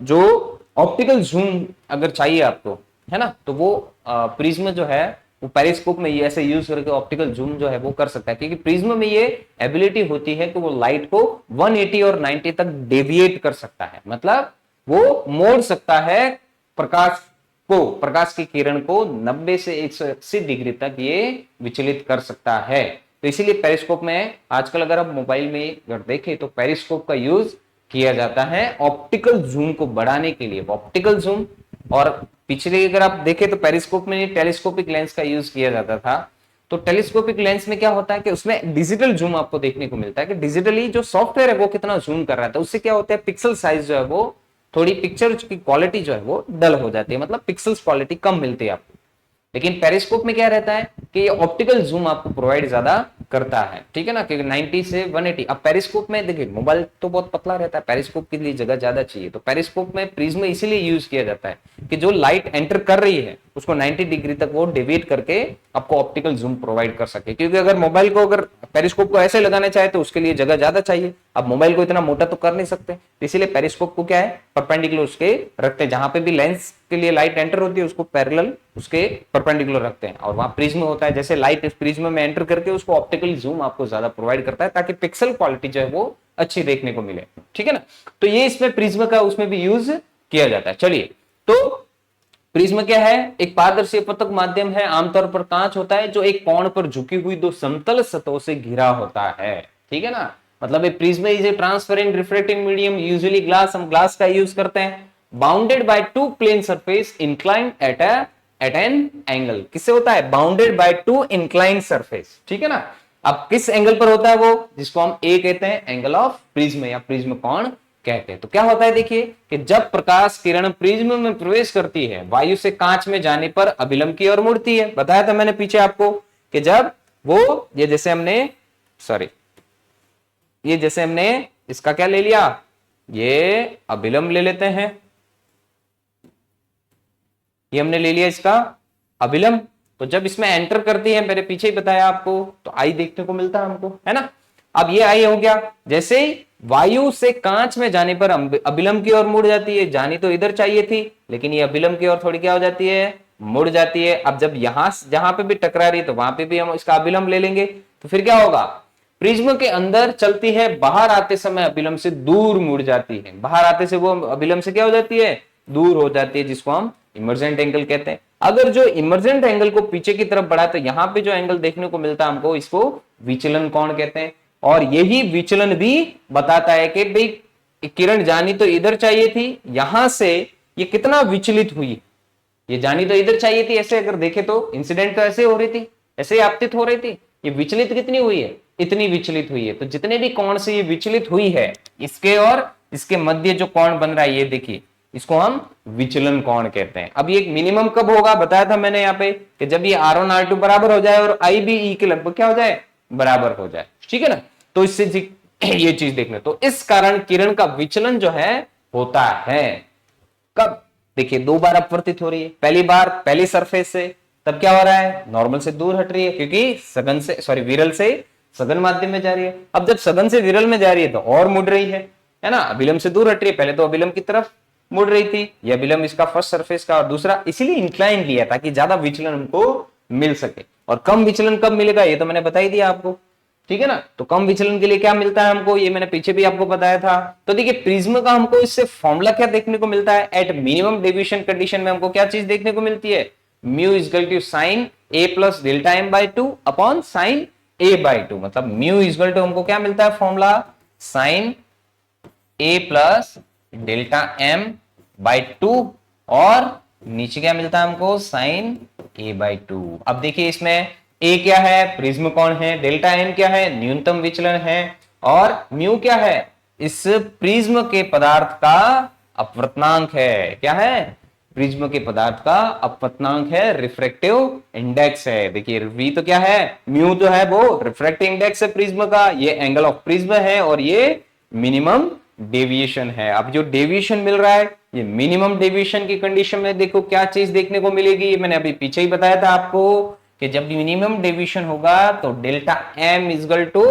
जो ऑप्टिकल जूम अगर चाहिए आपको, है ना, तो वो प्रिज्म जो है वो पेरिस्कोप में ये ऐसे यूज करके ऑप्टिकल जूम जो है वो कर सकता है, क्योंकि प्रिज्म में ये एबिलिटी होती है कि वो लाइट को 180 और 90 तक डेविएट कर सकता है, मतलब वो मोड़ सकता है प्रकाश की किरण को 90 से 180 डिग्री तक ये विचलित कर सकता है। तो इसीलिए पेरिस्कोप में आजकल अगर आप मोबाइल में अगर देखें तो पेरिस्कोप का यूज किया जाता है ऑप्टिकल जूम को बढ़ाने के लिए। ऑप्टिकल जूम और पिछले अगर आप देखें तो पेरिस्कोप में टेलीस्कोपिक लेंस का यूज किया जाता था। तो टेलीस्कोपिक लेंस में क्या होता है कि उसमें डिजिटल जूम आपको देखने को मिलता है कि डिजिटली जो सॉफ्टवेयर है वो कितना जूम कर रहा था, उससे क्या होता है पिक्सल साइज जो है वो थोड़ी पिक्चर की क्वालिटी जो है वो डल हो जाती है, मतलब पिक्सल्स क्वालिटी कम मिलती है आपको। लेकिन पेरिस्कोप में क्या रहता है कि ये ऑप्टिकल जूम आपको प्रोवाइड ज्यादा करता है, ठीक है ना, कि 90 से 180। अब पेरिस्कोप में देखिए मोबाइल तो बहुत पतला रहता है, पेरिस्कोप के लिए जगह ज्यादा चाहिए, तो पेरिस्कोप में प्रिज्म इसीलिए यूज किया जाता है कि जो लाइट एंटर कर रही है उसको 90 डिग्री तक वो डेविएट करके आपको ऑप्टिकल जूम प्रोवाइड कर सके। क्योंकि अगर मोबाइल को अगर पेरिस्कोप को ऐसे लगाना चाहे तो उसके लिए जगह ज्यादा चाहिए, अब मोबाइल को इतना मोटा तो कर नहीं सकते, तो इसीलिए पेरिस्कोप को क्या है परपेंडिकुलर उसके रखते हैं, जहां पे भी लेंस के लिए लाइट एंटर होती है उसको पैरेलल उसके परपेंडिकुलर रखते हैं। और वहां प्रिज्म होता है, जैसे लाइट इस प्रिज्म में एंटर करके उसको ऑप्टिकल जूम आपको ज्यादा प्रोवाइड करता है ताकि पिक्सल क्वालिटी जो है वो अच्छी देखने को मिले, ठीक है ना। तो ये इसमें प्रिज्म का उसमें भी यूज किया जाता है। चलिए, तो प्रिज्म क्या है, एक पारदर्शी अपतक माध्यम है, आमतौर पर कांच होता है जो एक कोण पर झुकी हुई दो समतल सतहों से घिरा होता है, ठीक है ना। मतलब एक prism is a transparent reflecting medium, usually glass, हम ग्लास का यूज करते हैं, bounded by two plane surface inclined at an angle. किससे होता है, bounded by two inclined surface, ठीक है ना। अब किस एंगल पर होता है वो, जिसको हम ए कहते हैं, एंगल ऑफ प्रिज्म या प्रिज्म कोण कहते हैं। तो क्या होता है देखिए कि जब प्रकाश किरण प्रिज्म में प्रवेश करती है वायु से कांच में जाने पर अभिलंब की ओर मुड़ती है। बताया था मैंने पीछे आपको कि जब वो ये जैसे हमने इसका क्या ले लिया, ये अभिलंब ले लेते हैं, ये हमने ले लिया इसका अभिलंब। तो जब इसमें एंटर करती है, मैंने पीछे ही बताया आपको, तो आई देखने को मिलता है हमको, है ना। अब ये आई हो गया, जैसे ही वायु से कांच में जाने पर अभिलंब की ओर मुड़ जाती है, जानी तो इधर चाहिए थी लेकिन ये अभिलंब की ओर थोड़ी क्या हो जाती है, मुड़ जाती है। अब जब यहां जहां पे भी टकरा रही है तो वहां पे भी हम इसका अभिलंब ले लेंगे, तो फिर क्या होगा, प्रिज्म के अंदर चलती है, बाहर आते समय अभिलंब से दूर मुड़ जाती है, बाहर आते से वो अभिलंब से क्या हो जाती है, दूर हो जाती है, जिसको हम इमर्जेंट एंगल कहते हैं। अगर जो इमर्जेंट एंगल को पीछे की तरफ बढ़ा तो यहां पे जो एंगल देखने को मिलता है हमको, इसको विचलन कोण कहते हैं। और यही विचलन भी बताता है कि भाई किरण जानी तो इधर चाहिए थी, यहां से ये कितना विचलित हुई, ये जानी तो इधर चाहिए थी, ऐसे अगर देखे तो इंसिडेंट तो ऐसे हो रही थी, ऐसे आपतित हो रही थी, ये विचलित कितनी हुई है, इतनी विचलित हुई है। तो जितने भी कोण से ये विचलित हुई है, इसके और इसके मध्य जो कोण बन रहा है, ये देखिए, इसको हम विचलन कोण कहते हैं। अब ये मिनिमम कब होगा, बताया था मैंने यहाँ पे कि जब ये R1 R2 बराबर हो जाए और I भी E के लगभग क्या हो जाए, बराबर हो जाए, ठीक है ना। तो इससे ये चीज देखना, तो इस कारण किरण का विचलन जो है होता है। कब, देखिए दो बार अपवर्तित हो रही है, पहली बार पहली सरफेस से, तब क्या हो रहा है, नॉर्मल से दूर हट रही है क्योंकि सघन से विरल से सघन माध्यम में जा रही है। अब जब सघन से विरल में जा रही है तो और मुड़ रही है ना, अभिलंब से दूर हट रही है, पहले तो अभिलंब की तरफ मुड़ रही थी, ये अभिलंब इसका फर्स्ट सरफेस का, और दूसरा इसीलिए इंक्लाइन लिया ताकि ज्यादा विचलन हमको मिल सके। और कम विचलन कब मिलेगा, ये तो मैंने बता ही दिया आपको, ठीक है ना। तो कम विचलन के लिए क्या मिलता है हमको, ये मैंने पीछे भी आपको बताया था। तो देखिए प्रिज्म का हमको इससे फॉर्मूला क्या देखने को मिलता है, एट मिनिमम डेविएशन कंडीशन में हमको क्या चीज देखने को मिलती है, mu is equal to sine A plus delta M by two upon sine A by two. मतलब म्यू इज इक्वल टू हमको क्या मिलता है formula, sine A plus delta M by two, और नीचे क्या मिलता है हमको, साइन ए बाई टू। अब देखिए इसमें ए क्या है, प्रिज्म कोण है, डेल्टा एम क्या है, न्यूनतम विचलन है, और म्यू क्या है, इस प्रिज्म के पदार्थ का अपवर्तनांक है। क्या है, प्रिज्म के पदार्थ का अपवर्तनांक है, रिफ्रैक्टिव इंडेक्स है। देखिए वी तो क्या है, म्यू तो है वो रिफ्रैक्टिव इंडेक्स है प्रिज्म का, ये एंगल ऑफ प्रिज्म है, और ये मिनिमम डेविएशन है। अब जो डेविएशन मिल रहा है, ये मिनिमम डेविएशन की कंडीशन में देखो क्या चीज देखने को मिलेगी, मैंने अभी पीछे ही बताया था आपको कि जब मिनिमम डेविएशन होगा तो डेल्टा एम इजगल टू,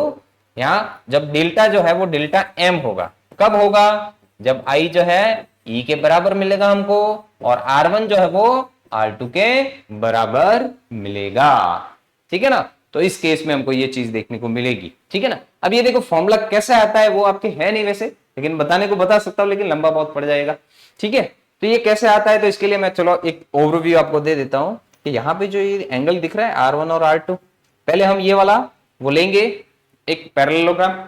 यहां जब डेल्टा जो है वो डेल्टा एम होगा, कब होगा, जब आई जो है ई के बराबर मिलेगा हमको, और R1 जो है वो R2 के बराबर मिलेगा, ठीक है ना। तो इस केस में हमको ये चीज देखने को मिलेगी, ठीक है ना। अब ये देखो फॉर्मूला कैसे आता है, वो आपके है नहीं वैसे, लेकिन बताने को बता सकता हूं, लेकिन लंबा बहुत पड़ जाएगा, ठीक है। तो ये कैसे आता है, तो इसके लिए मैं चलो एक ओवरव्यू आपको दे देता हूं कि यहाँ पे जो ये एंगल दिख रहा है R1 और R2, पहले हम ये वाला वो लेंगे एक पैरेललोग्राम,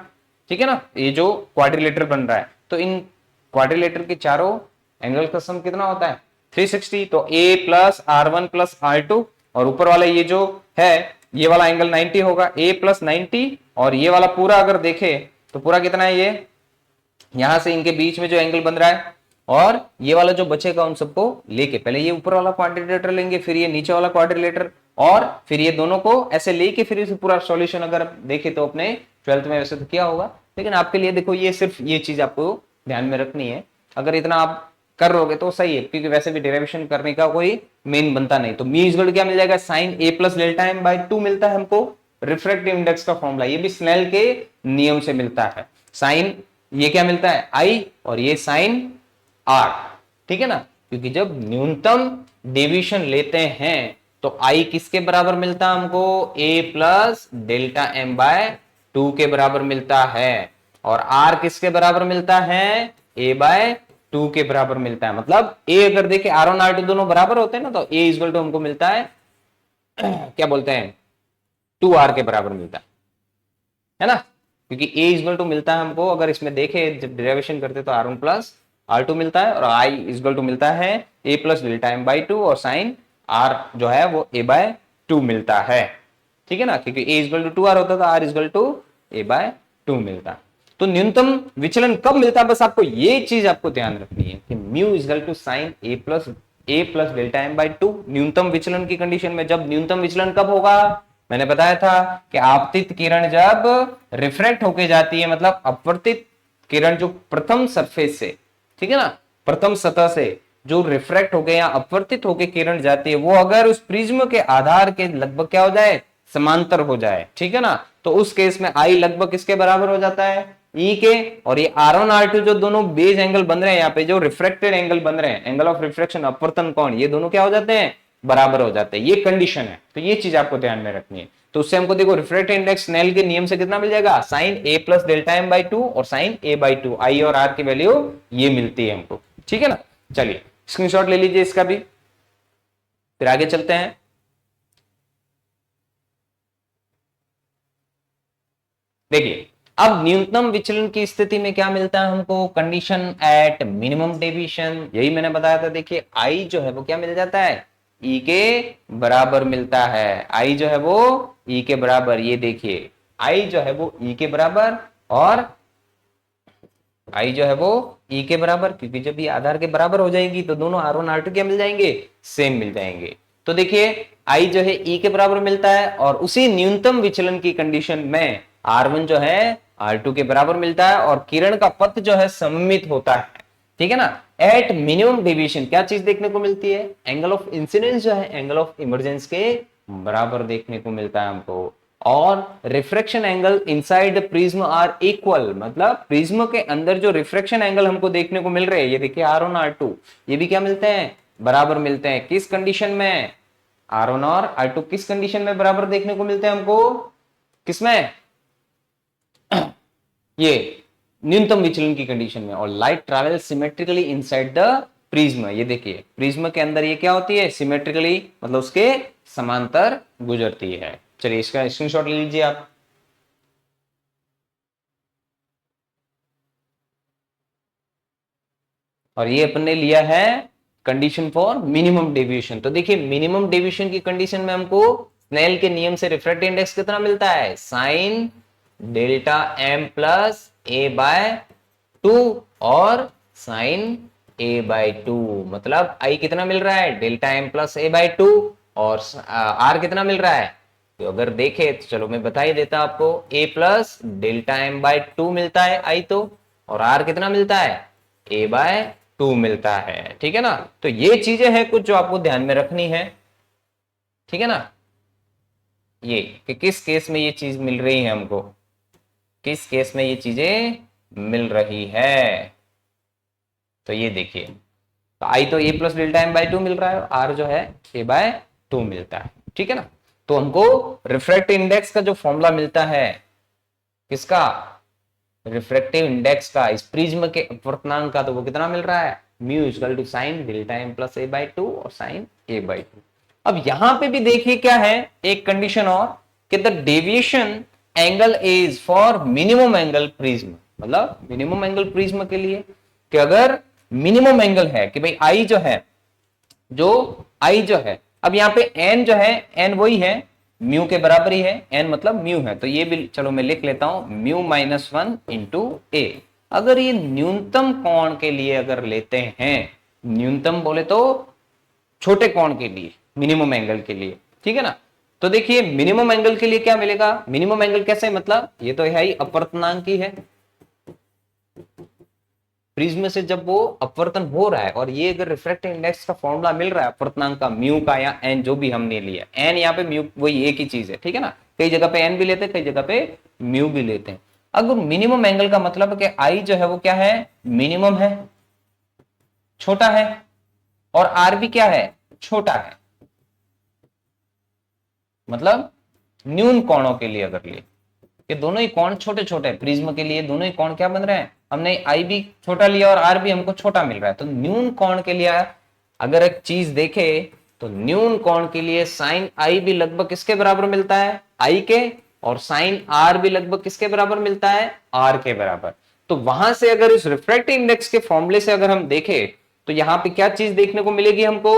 ठीक है ना, ये जो क्वाड्रिलेटर बन रहा है, तो इन क्वाड्रिलेटर के चारों एंगल का सम कितना होता है, 360, तो a plus R1 plus R2, और ऊपर वाला ये जो है ये वाला एंगल 90 होगा, a प्लस 90, और ये वाला पूरा अगर देखे तो पूरा कितना है, ये यहां से इनके बीच में जो एंगल बन रहा है, और ये वाला जो बचेगा उन सबको लेके पहले ये ऊपर वाला क्वाड्रिलेटरल लेंगे, फिर ये नीचे वाला क्वाड्रिलेटरल, और फिर ये दोनों को ऐसे लेके फिर इसे पूरा सॉल्यूशन अगर देखे तो अपने 12th में वैसे तो किया होगा, लेकिन आपके लिए देखो ये सिर्फ ये चीज आपको ध्यान में रखनी है। अगर इतना आप कर लोगे तो सही है, क्योंकि वैसे भी डेरिवेशन करने का कोई मेन बनता नहीं। तो म्यू इक्वल क्या मिल जाएगा, sine A plus delta M by 2 मिलता है हमको, रिफ्रैक्टिव इंडेक्स का फॉर्मूला, ये भी स्नेल के नियम से मिलता है। साइन ये क्या मिलता है आई, और ये साइन आर, ठीक है ना, क्योंकि जब न्यूनतम डेविएशन लेते हैं तो आई किसके बराबर मिलता है हमको, ए प्लस डेल्टा एम बाय 2 के बराबर मिलता है, और आर किसके बराबर मिलता है, ए बाय 2 के बराबर मिलता है। मतलब ए अगर देखे R1 R2 दोनों बराबर होते हैं ना, तो ए इक्वल टू हमको मिलता है क्या बोलते हैं 2R के बराबर मिलता है ना, क्योंकि a इक्वल टू मिलता है हमको, अगर इसमें देखे जब डेरिवेशन करते तो R1 प्लस R2 मिलता है, और i इक्वल टू मिलता है a plus delta M by 2, और साइन r जो है वो a बाय 2 मिलता है, ठीक है ना, क्योंकि a इक्वल टू 2r होता था, r equal to a by 2 मिलता है। तो न्यूनतम विचलन कब मिलता है, बस आपको ये चीज आपको ध्यान रखनी है कि mu equal to sine a plus delta M by 2, न्यूनतम विचलन की कंडीशन में। जब न्यूनतम विचलन कब होगा, मैंने बताया था कि आपतित किरण जब रिफ्रैक्ट होके जाती है, मतलब अपवर्तित किरण जो प्रथम सरफेस से, ठीक है ना, प्रथम सतह से जो रिफ्रैक्ट होके या अपवर्तित होके किरण जाती है, वो अगर उस प्रिज्म के आधार के लगभग क्या हो जाए, समांतर हो जाए, ठीक है ना, तो उस केस में आई लगभग किसके बराबर हो जाता है, ई के, और ये R1 R2 जो दोनों बेस एंगल बन रहे हैं, यहाँ पे जो रिफ्रैक्टेड एंगल बन रहे हैं, एंगल ऑफ रिफ्रैक्शन अपवर्तन कोण, ये दोनों क्या हो जाते हैं, बराबर हो जाते हैं। ये कंडीशन है, तो ये चीज आपको ध्यान में रखनी है। तो उससे हमको देखो रिफ्रैक्टिव इंडेक्स स्नेल के नियम से कितना मिल जाएगा, sine A plus delta M by 2 और साइन ए बाई 2, आई और आर की वैल्यू ये मिलती है हमको, ठीक है ना। चलिए स्क्रीनशॉट ले लीजिए इसका भी, फिर आगे चलते हैं। देखिए अब न्यूनतम विचलन की स्थिति में क्या मिलता है हमको, कंडीशन एट मिनिमम डेविएशन, यही मैंने बताया था। देखिए आई जो है वो क्या मिल जाता है, ई के बराबर मिलता है, आई जो है वो ई के बराबर, ये देखिए आई जो है वो ई के बराबर, और आई जो है वो ई के बराबर, क्योंकि जब ये आधार के बराबर हो जाएगी तो दोनों R1 R2 क्या मिल जाएंगे, सेम मिल जाएंगे। तो देखिए आई जो है ई के बराबर मिलता है, और उसी न्यूनतम विचलन की कंडीशन में R1 जो है R2 के बराबर मिलता है, और किरण का पथ जो है सममित होता है, ठीक है ना। एट मिनिमम डेविएशन क्या चीज देखने को मिलती है, एंगल ऑफ इंसिडेंस जो है एंगल ऑफ इमरजेंस के बराबर देखने को मिलता है हमको, और refraction angle inside the prism are equal, मतलब प्रिज्म के अंदर जो रिफ्रैक्शन एंगल हमको देखने को मिल रहे हैं, ये देखिए R1 R2 ये भी क्या मिलते हैं, बराबर मिलते हैं। किस कंडीशन में, R1 और R2 किस कंडीशन में बराबर देखने को मिलते हैं हमको, किसमें, ये न्यूनतम विचलन की कंडीशन में। और light travel symmetrically inside the prism, ये देखिए प्रिज्म के अंदर ये क्या होती है, सिमेट्रिकली, मतलब उसके समांतर गुजरती है। चलिए इसका स्क्रीनशॉट ले लीजिए आप। और ये अपन ने लिया है कंडीशन फॉर मिनिमम डेविएशन। तो देखिए मिनिमम डेविएशन की कंडीशन में हमको स्नेल के नियम से रिफ्रैक्टिव इंडेक्स कितना मिलता है, साइन डेल्टा एम प्लस ए बाय 2 और साइन ए बाय 2, मतलब आई कितना मिल रहा है, डेल्टा एम प्लस ए बाय 2, और आर कितना मिल रहा है, तो अगर देखे तो चलो मैं बता ही देता आपको, a plus delta M by 2 मिलता है आई तो, और r कितना मिलता है, a बाय 2 मिलता है, ठीक है ना। तो ये चीजें हैं कुछ जो आपको ध्यान में रखनी है, ठीक है ना, ये कि किस केस में ये चीज मिल रही है हमको, किस केस में ये चीजें मिल रही है। तो ये देखिए तो आई तो a plus delta M by 2 मिल रहा है, r जो है a बाय 2 मिलता है, ठीक है ना। तो हमको रिफ्रैक्टिव इंडेक्स का जो फॉर्मूला मिलता है, किसका, रिफ्रैक्टिव इंडेक्स का, इस प्रिज्म के अपवर्तनांक का, तो वो कितना मिल रहा है, mu equal to sine delta M plus A by 2 और साइन ए बाई 2। अब यहां पे भी देखिए क्या है, एक कंडीशन और, कि the deviation angle is for minimum angle prism, मतलब मिनिमम एंगल प्रिज्म के लिए, कि अगर मिनिमम एंगल है कि भाई आई जो है जो आई जो है, अब यहाँ पे एन जो है, एन वही है, म्यू के बराबर ही है, एन मतलब म्यू है, तो ये भी चलो मैं लिख लेता हूं म्यू माइनस वन इंटू ए। अगर ये न्यूनतम कोण के लिए अगर लेते हैं, न्यूनतम बोले तो छोटे कोण के लिए, मिनिमम एंगल के लिए, ठीक है ना, तो देखिए मिनिमम एंगल के लिए क्या मिलेगा, मिनिमम एंगल कैसे, मतलब ये तो है ही अपवर्तनांक ही है, प्रिज्म से जब वो अपवर्तन हो रहा है, और ये अगर रिफ्रैक्टिव इंडेक्स का फॉर्मूला मिल रहा है अपवर्तनांक का, म्यू का या एन जो भी हमने लिया, एन यहाँ पे म्यू वही एक ही चीज है, ठीक है ना, कई जगह पे एन भी लेते हैं, कई जगह पे म्यू भी लेते हैं। अगर मिनिमम एंगल का मतलब है कि आई जो है वो क्या है, मिनिमम है, छोटा है, और आर भी क्या है, छोटा है, मतलब न्यून कोणों के लिए अगर लिए, ये दोनों ही कोण छोटे छोटे हैं, प्रिज्म के लिए दोनों ही कोण क्या बन रहे हैं, हमने आई भी छोटा लिया और आर भी हमको छोटा मिल रहा है, तो न्यून कोण के लिए अगर एक चीज देखे तो न्यून कोण के लिए साइन आई भी लगभग किसके बराबर मिलता है, आई के, और साइन आर भी लगभग किसके बराबर मिलता है, आर के बराबर। तो वहां से अगर इस रिफ्रैक्टिव इंडेक्स के फॉर्मूले से अगर हम देखें तो यहां पे क्या चीज देखने को मिलेगी हमको,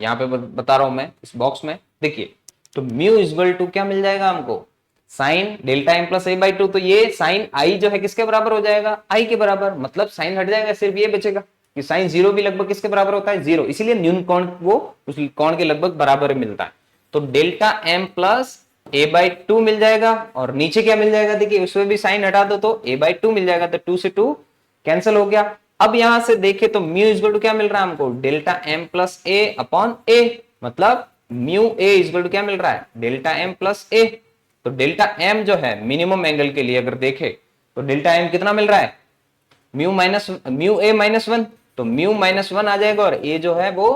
यहां पे बता रहा हूं मैं इस बॉक्स में, देखिए तो म्यू इक्वल टू क्या मिल जाएगा हमको, sine delta M plus A by two, तो ये साइन आई जो है किसके बराबर हो जाएगा, आई के बराबर, मतलब साइन हट जाएगा, सिर्फ ये बचेगा कि साइन जीरो भी लगभग किसके बराबर होता है, जीरो, इसीलिए न्यून कोण वो उस कोण के लगभग बराबर मिलता है, तो delta M plus A by two मिल जाएगा, और नीचे क्या मिल जाएगा, देखिए उसमें भी साइन हटा दो तो ए बाई टू मिल जाएगा, तो टू से टू कैंसिल हो गया। अब यहां से देखे तो म्यू इक्वल टू क्या मिल रहा है हमको, डेल्टा एम प्लस ए अपॉन ए, मतलब म्यू ए इक्वल टू क्या मिल रहा है, डेल्टा एम प्लस ए, तो डेल्टा एम जो है मिनिमम एंगल के लिए अगर देखे तो डेल्टा एम कितना मिल रहा है, म्यू ए माइनस वन, तो म्यू माइनस वन आ जाएगा, और ए जो है वो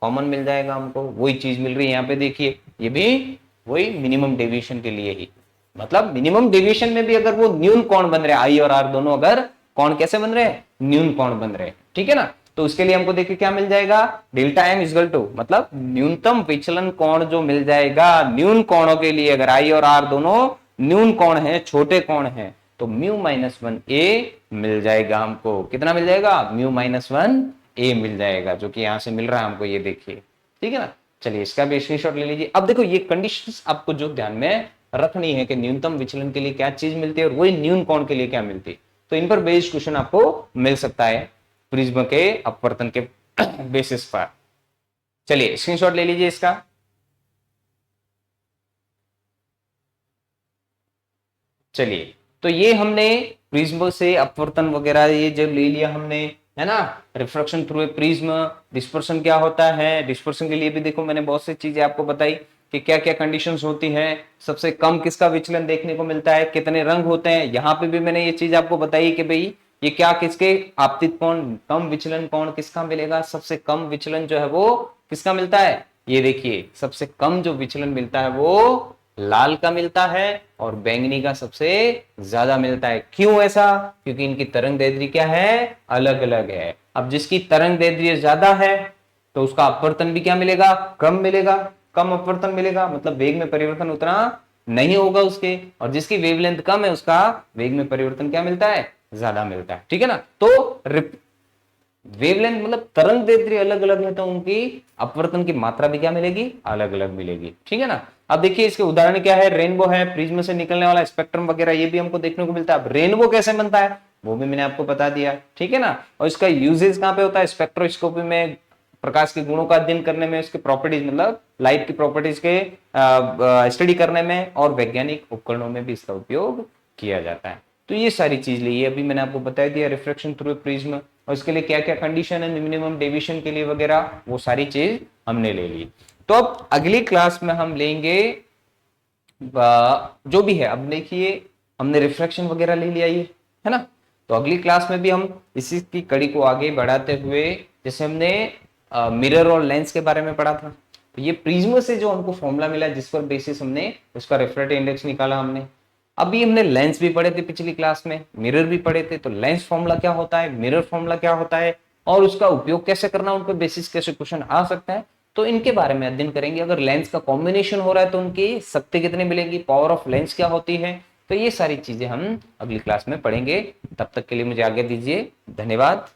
कॉमन मिल जाएगा हमको, वही चीज मिल रही है यहाँ पे, देखिए ये भी वही मिनिमम डेविएशन के लिए ही, मतलब मिनिमम डेविएशन में भी अगर वो न्यून कोण बन रहे हैं, आई और आर दोनों अगर कोण कैसे बन रहे हैं, न्यून कोण बन रहे हैं, ठीक है ना, तो उसके लिए हमको देखिए क्या मिल जाएगा, डेल्टा एम इक्वल टू, मतलब न्यूनतम विचलन कोण जो मिल जाएगा न्यून कोणों के लिए, अगर आई और आर दोनों न्यून कोण है, छोटे कोण है, तो म्यू माइनस वन ए मिल जाएगा हमको, कितना मिल जाएगा, म्यू माइनस वन ए मिल जाएगा, जो कि यहां से मिल रहा है हमको, ये देखिए, ठीक है ना। चलिए इसका भी स्क्रीनशॉट ले लीजिए। अब देखो ये कंडीशंस आपको जो ध्यान में रखनी है कि न्यूनतम विचलन के लिए क्या चीज मिलती है और वही न्यून कोण के लिए क्या मिलती है, तो इन पर बेस्ड क्वेश्चन आपको मिल सकता है प्रिज्म के अपवर्तन के बेसिस पर। चलिए स्क्रीनशॉट ले लीजिए इसका। चलिए तो ये हमने प्रिज्म से अपवर्तन वगैरह ये जब ले लिया हमने, है ना, refraction through a prism, dispersion क्या होता है, डिस्पर्शन के लिए भी देखो मैंने बहुत सी चीजें आपको बताई कि क्या क्या कंडीशंस होती हैं, सबसे कम किसका विचलन देखने को मिलता है, कितने रंग होते हैं, यहाँ पे भी मैंने ये चीज आपको बताई कि भाई ये क्या किसके आपतित कोण, कम विचलन कोण किसका मिलेगा, सबसे कम विचलन जो है वो किसका मिलता है, ये देखिए सबसे कम जो विचलन मिलता है वो लाल का मिलता है और बैंगनी का सबसे ज्यादा मिलता है। क्यों ऐसा, क्योंकि इनकी तरंग दैर्ध्य क्या है, अलग अलग है। अब जिसकी तरंग दैर्ध्य ज्यादा है तो उसका अपवर्तन भी क्या मिलेगा, कम मिलेगा, कम अपवर्तन मिलेगा, मतलब वेग में परिवर्तन उतना नहीं होगा उसके, और जिसकी वेवलेंथ कम है उसका वेग में परिवर्तन क्या मिलता है, ज्यादा मिलता है, ठीक है ना। तो वेवलेंथ मतलब तरंग दैर्ध्य अलग अलग है तो उनकी अपवर्तन की मात्रा भी क्या मिलेगी, अलग अलग मिलेगी, ठीक है ना। अब देखिए इसके उदाहरण क्या है, रेनबो है, प्रिज्म से निकलने वाला स्पेक्ट्रम वगैरह ये भी हमको देखने को मिलता है। अब रेनबो कैसे बनता है वो भी मैंने आपको बता दिया, ठीक है ना, और इसका यूजेज कहाँ पे होता है, स्पेक्ट्रोस्कोपी में, प्रकाश के गुणों का अध्ययन करने में, उसके प्रॉपर्टीज मतलब लाइट की प्रॉपर्टीज के स्टडी करने में, और वैज्ञानिक उपकरणों में भी इसका उपयोग किया जाता है। तो ये सारी चीज ली, अभी मैंने आपको बता दिया रिफ्रैक्शन थ्रू प्रिज्म, और इसके लिए क्या क्या कंडीशन है, मिनिमम डेविएशन के लिए वगैरह, वो सारी चीज हमने ले ली। तो अब अगली क्लास में हम लेंगे जो भी है, अब देखिए हमने रिफ्रैक्शन वगैरह ले लिया ये, है ना, तो अगली क्लास में भी हम इसी की कड़ी को आगे बढ़ाते हुए, जैसे हमने मिरर और लेंस के बारे में पढ़ा था, तो ये प्रिज्म से जो हमको फॉर्मूला मिला जिस पर बेसिस हमने उसका रिफ्रैक्टिव इंडेक्स निकाला हमने। अभी हमने लेंस भी पढ़े थे पिछली क्लास में, मिरर भी पढ़े थे, तो लेंस फॉर्मूला क्या होता है, मिरर फॉर्मूला क्या होता है, और उसका उपयोग कैसे करना, उन पर बेसिस कैसे क्वेश्चन आ सकता है, तो इनके बारे में अध्ययन करेंगे। अगर लेंस का कॉम्बिनेशन हो रहा है तो उनकी शक्ति कितनी मिलेगी, पावर ऑफ लेंस क्या होती है, तो ये सारी चीजें हम अगली क्लास में पढ़ेंगे। तब तक के लिए मुझे आज्ञा दीजिए, धन्यवाद।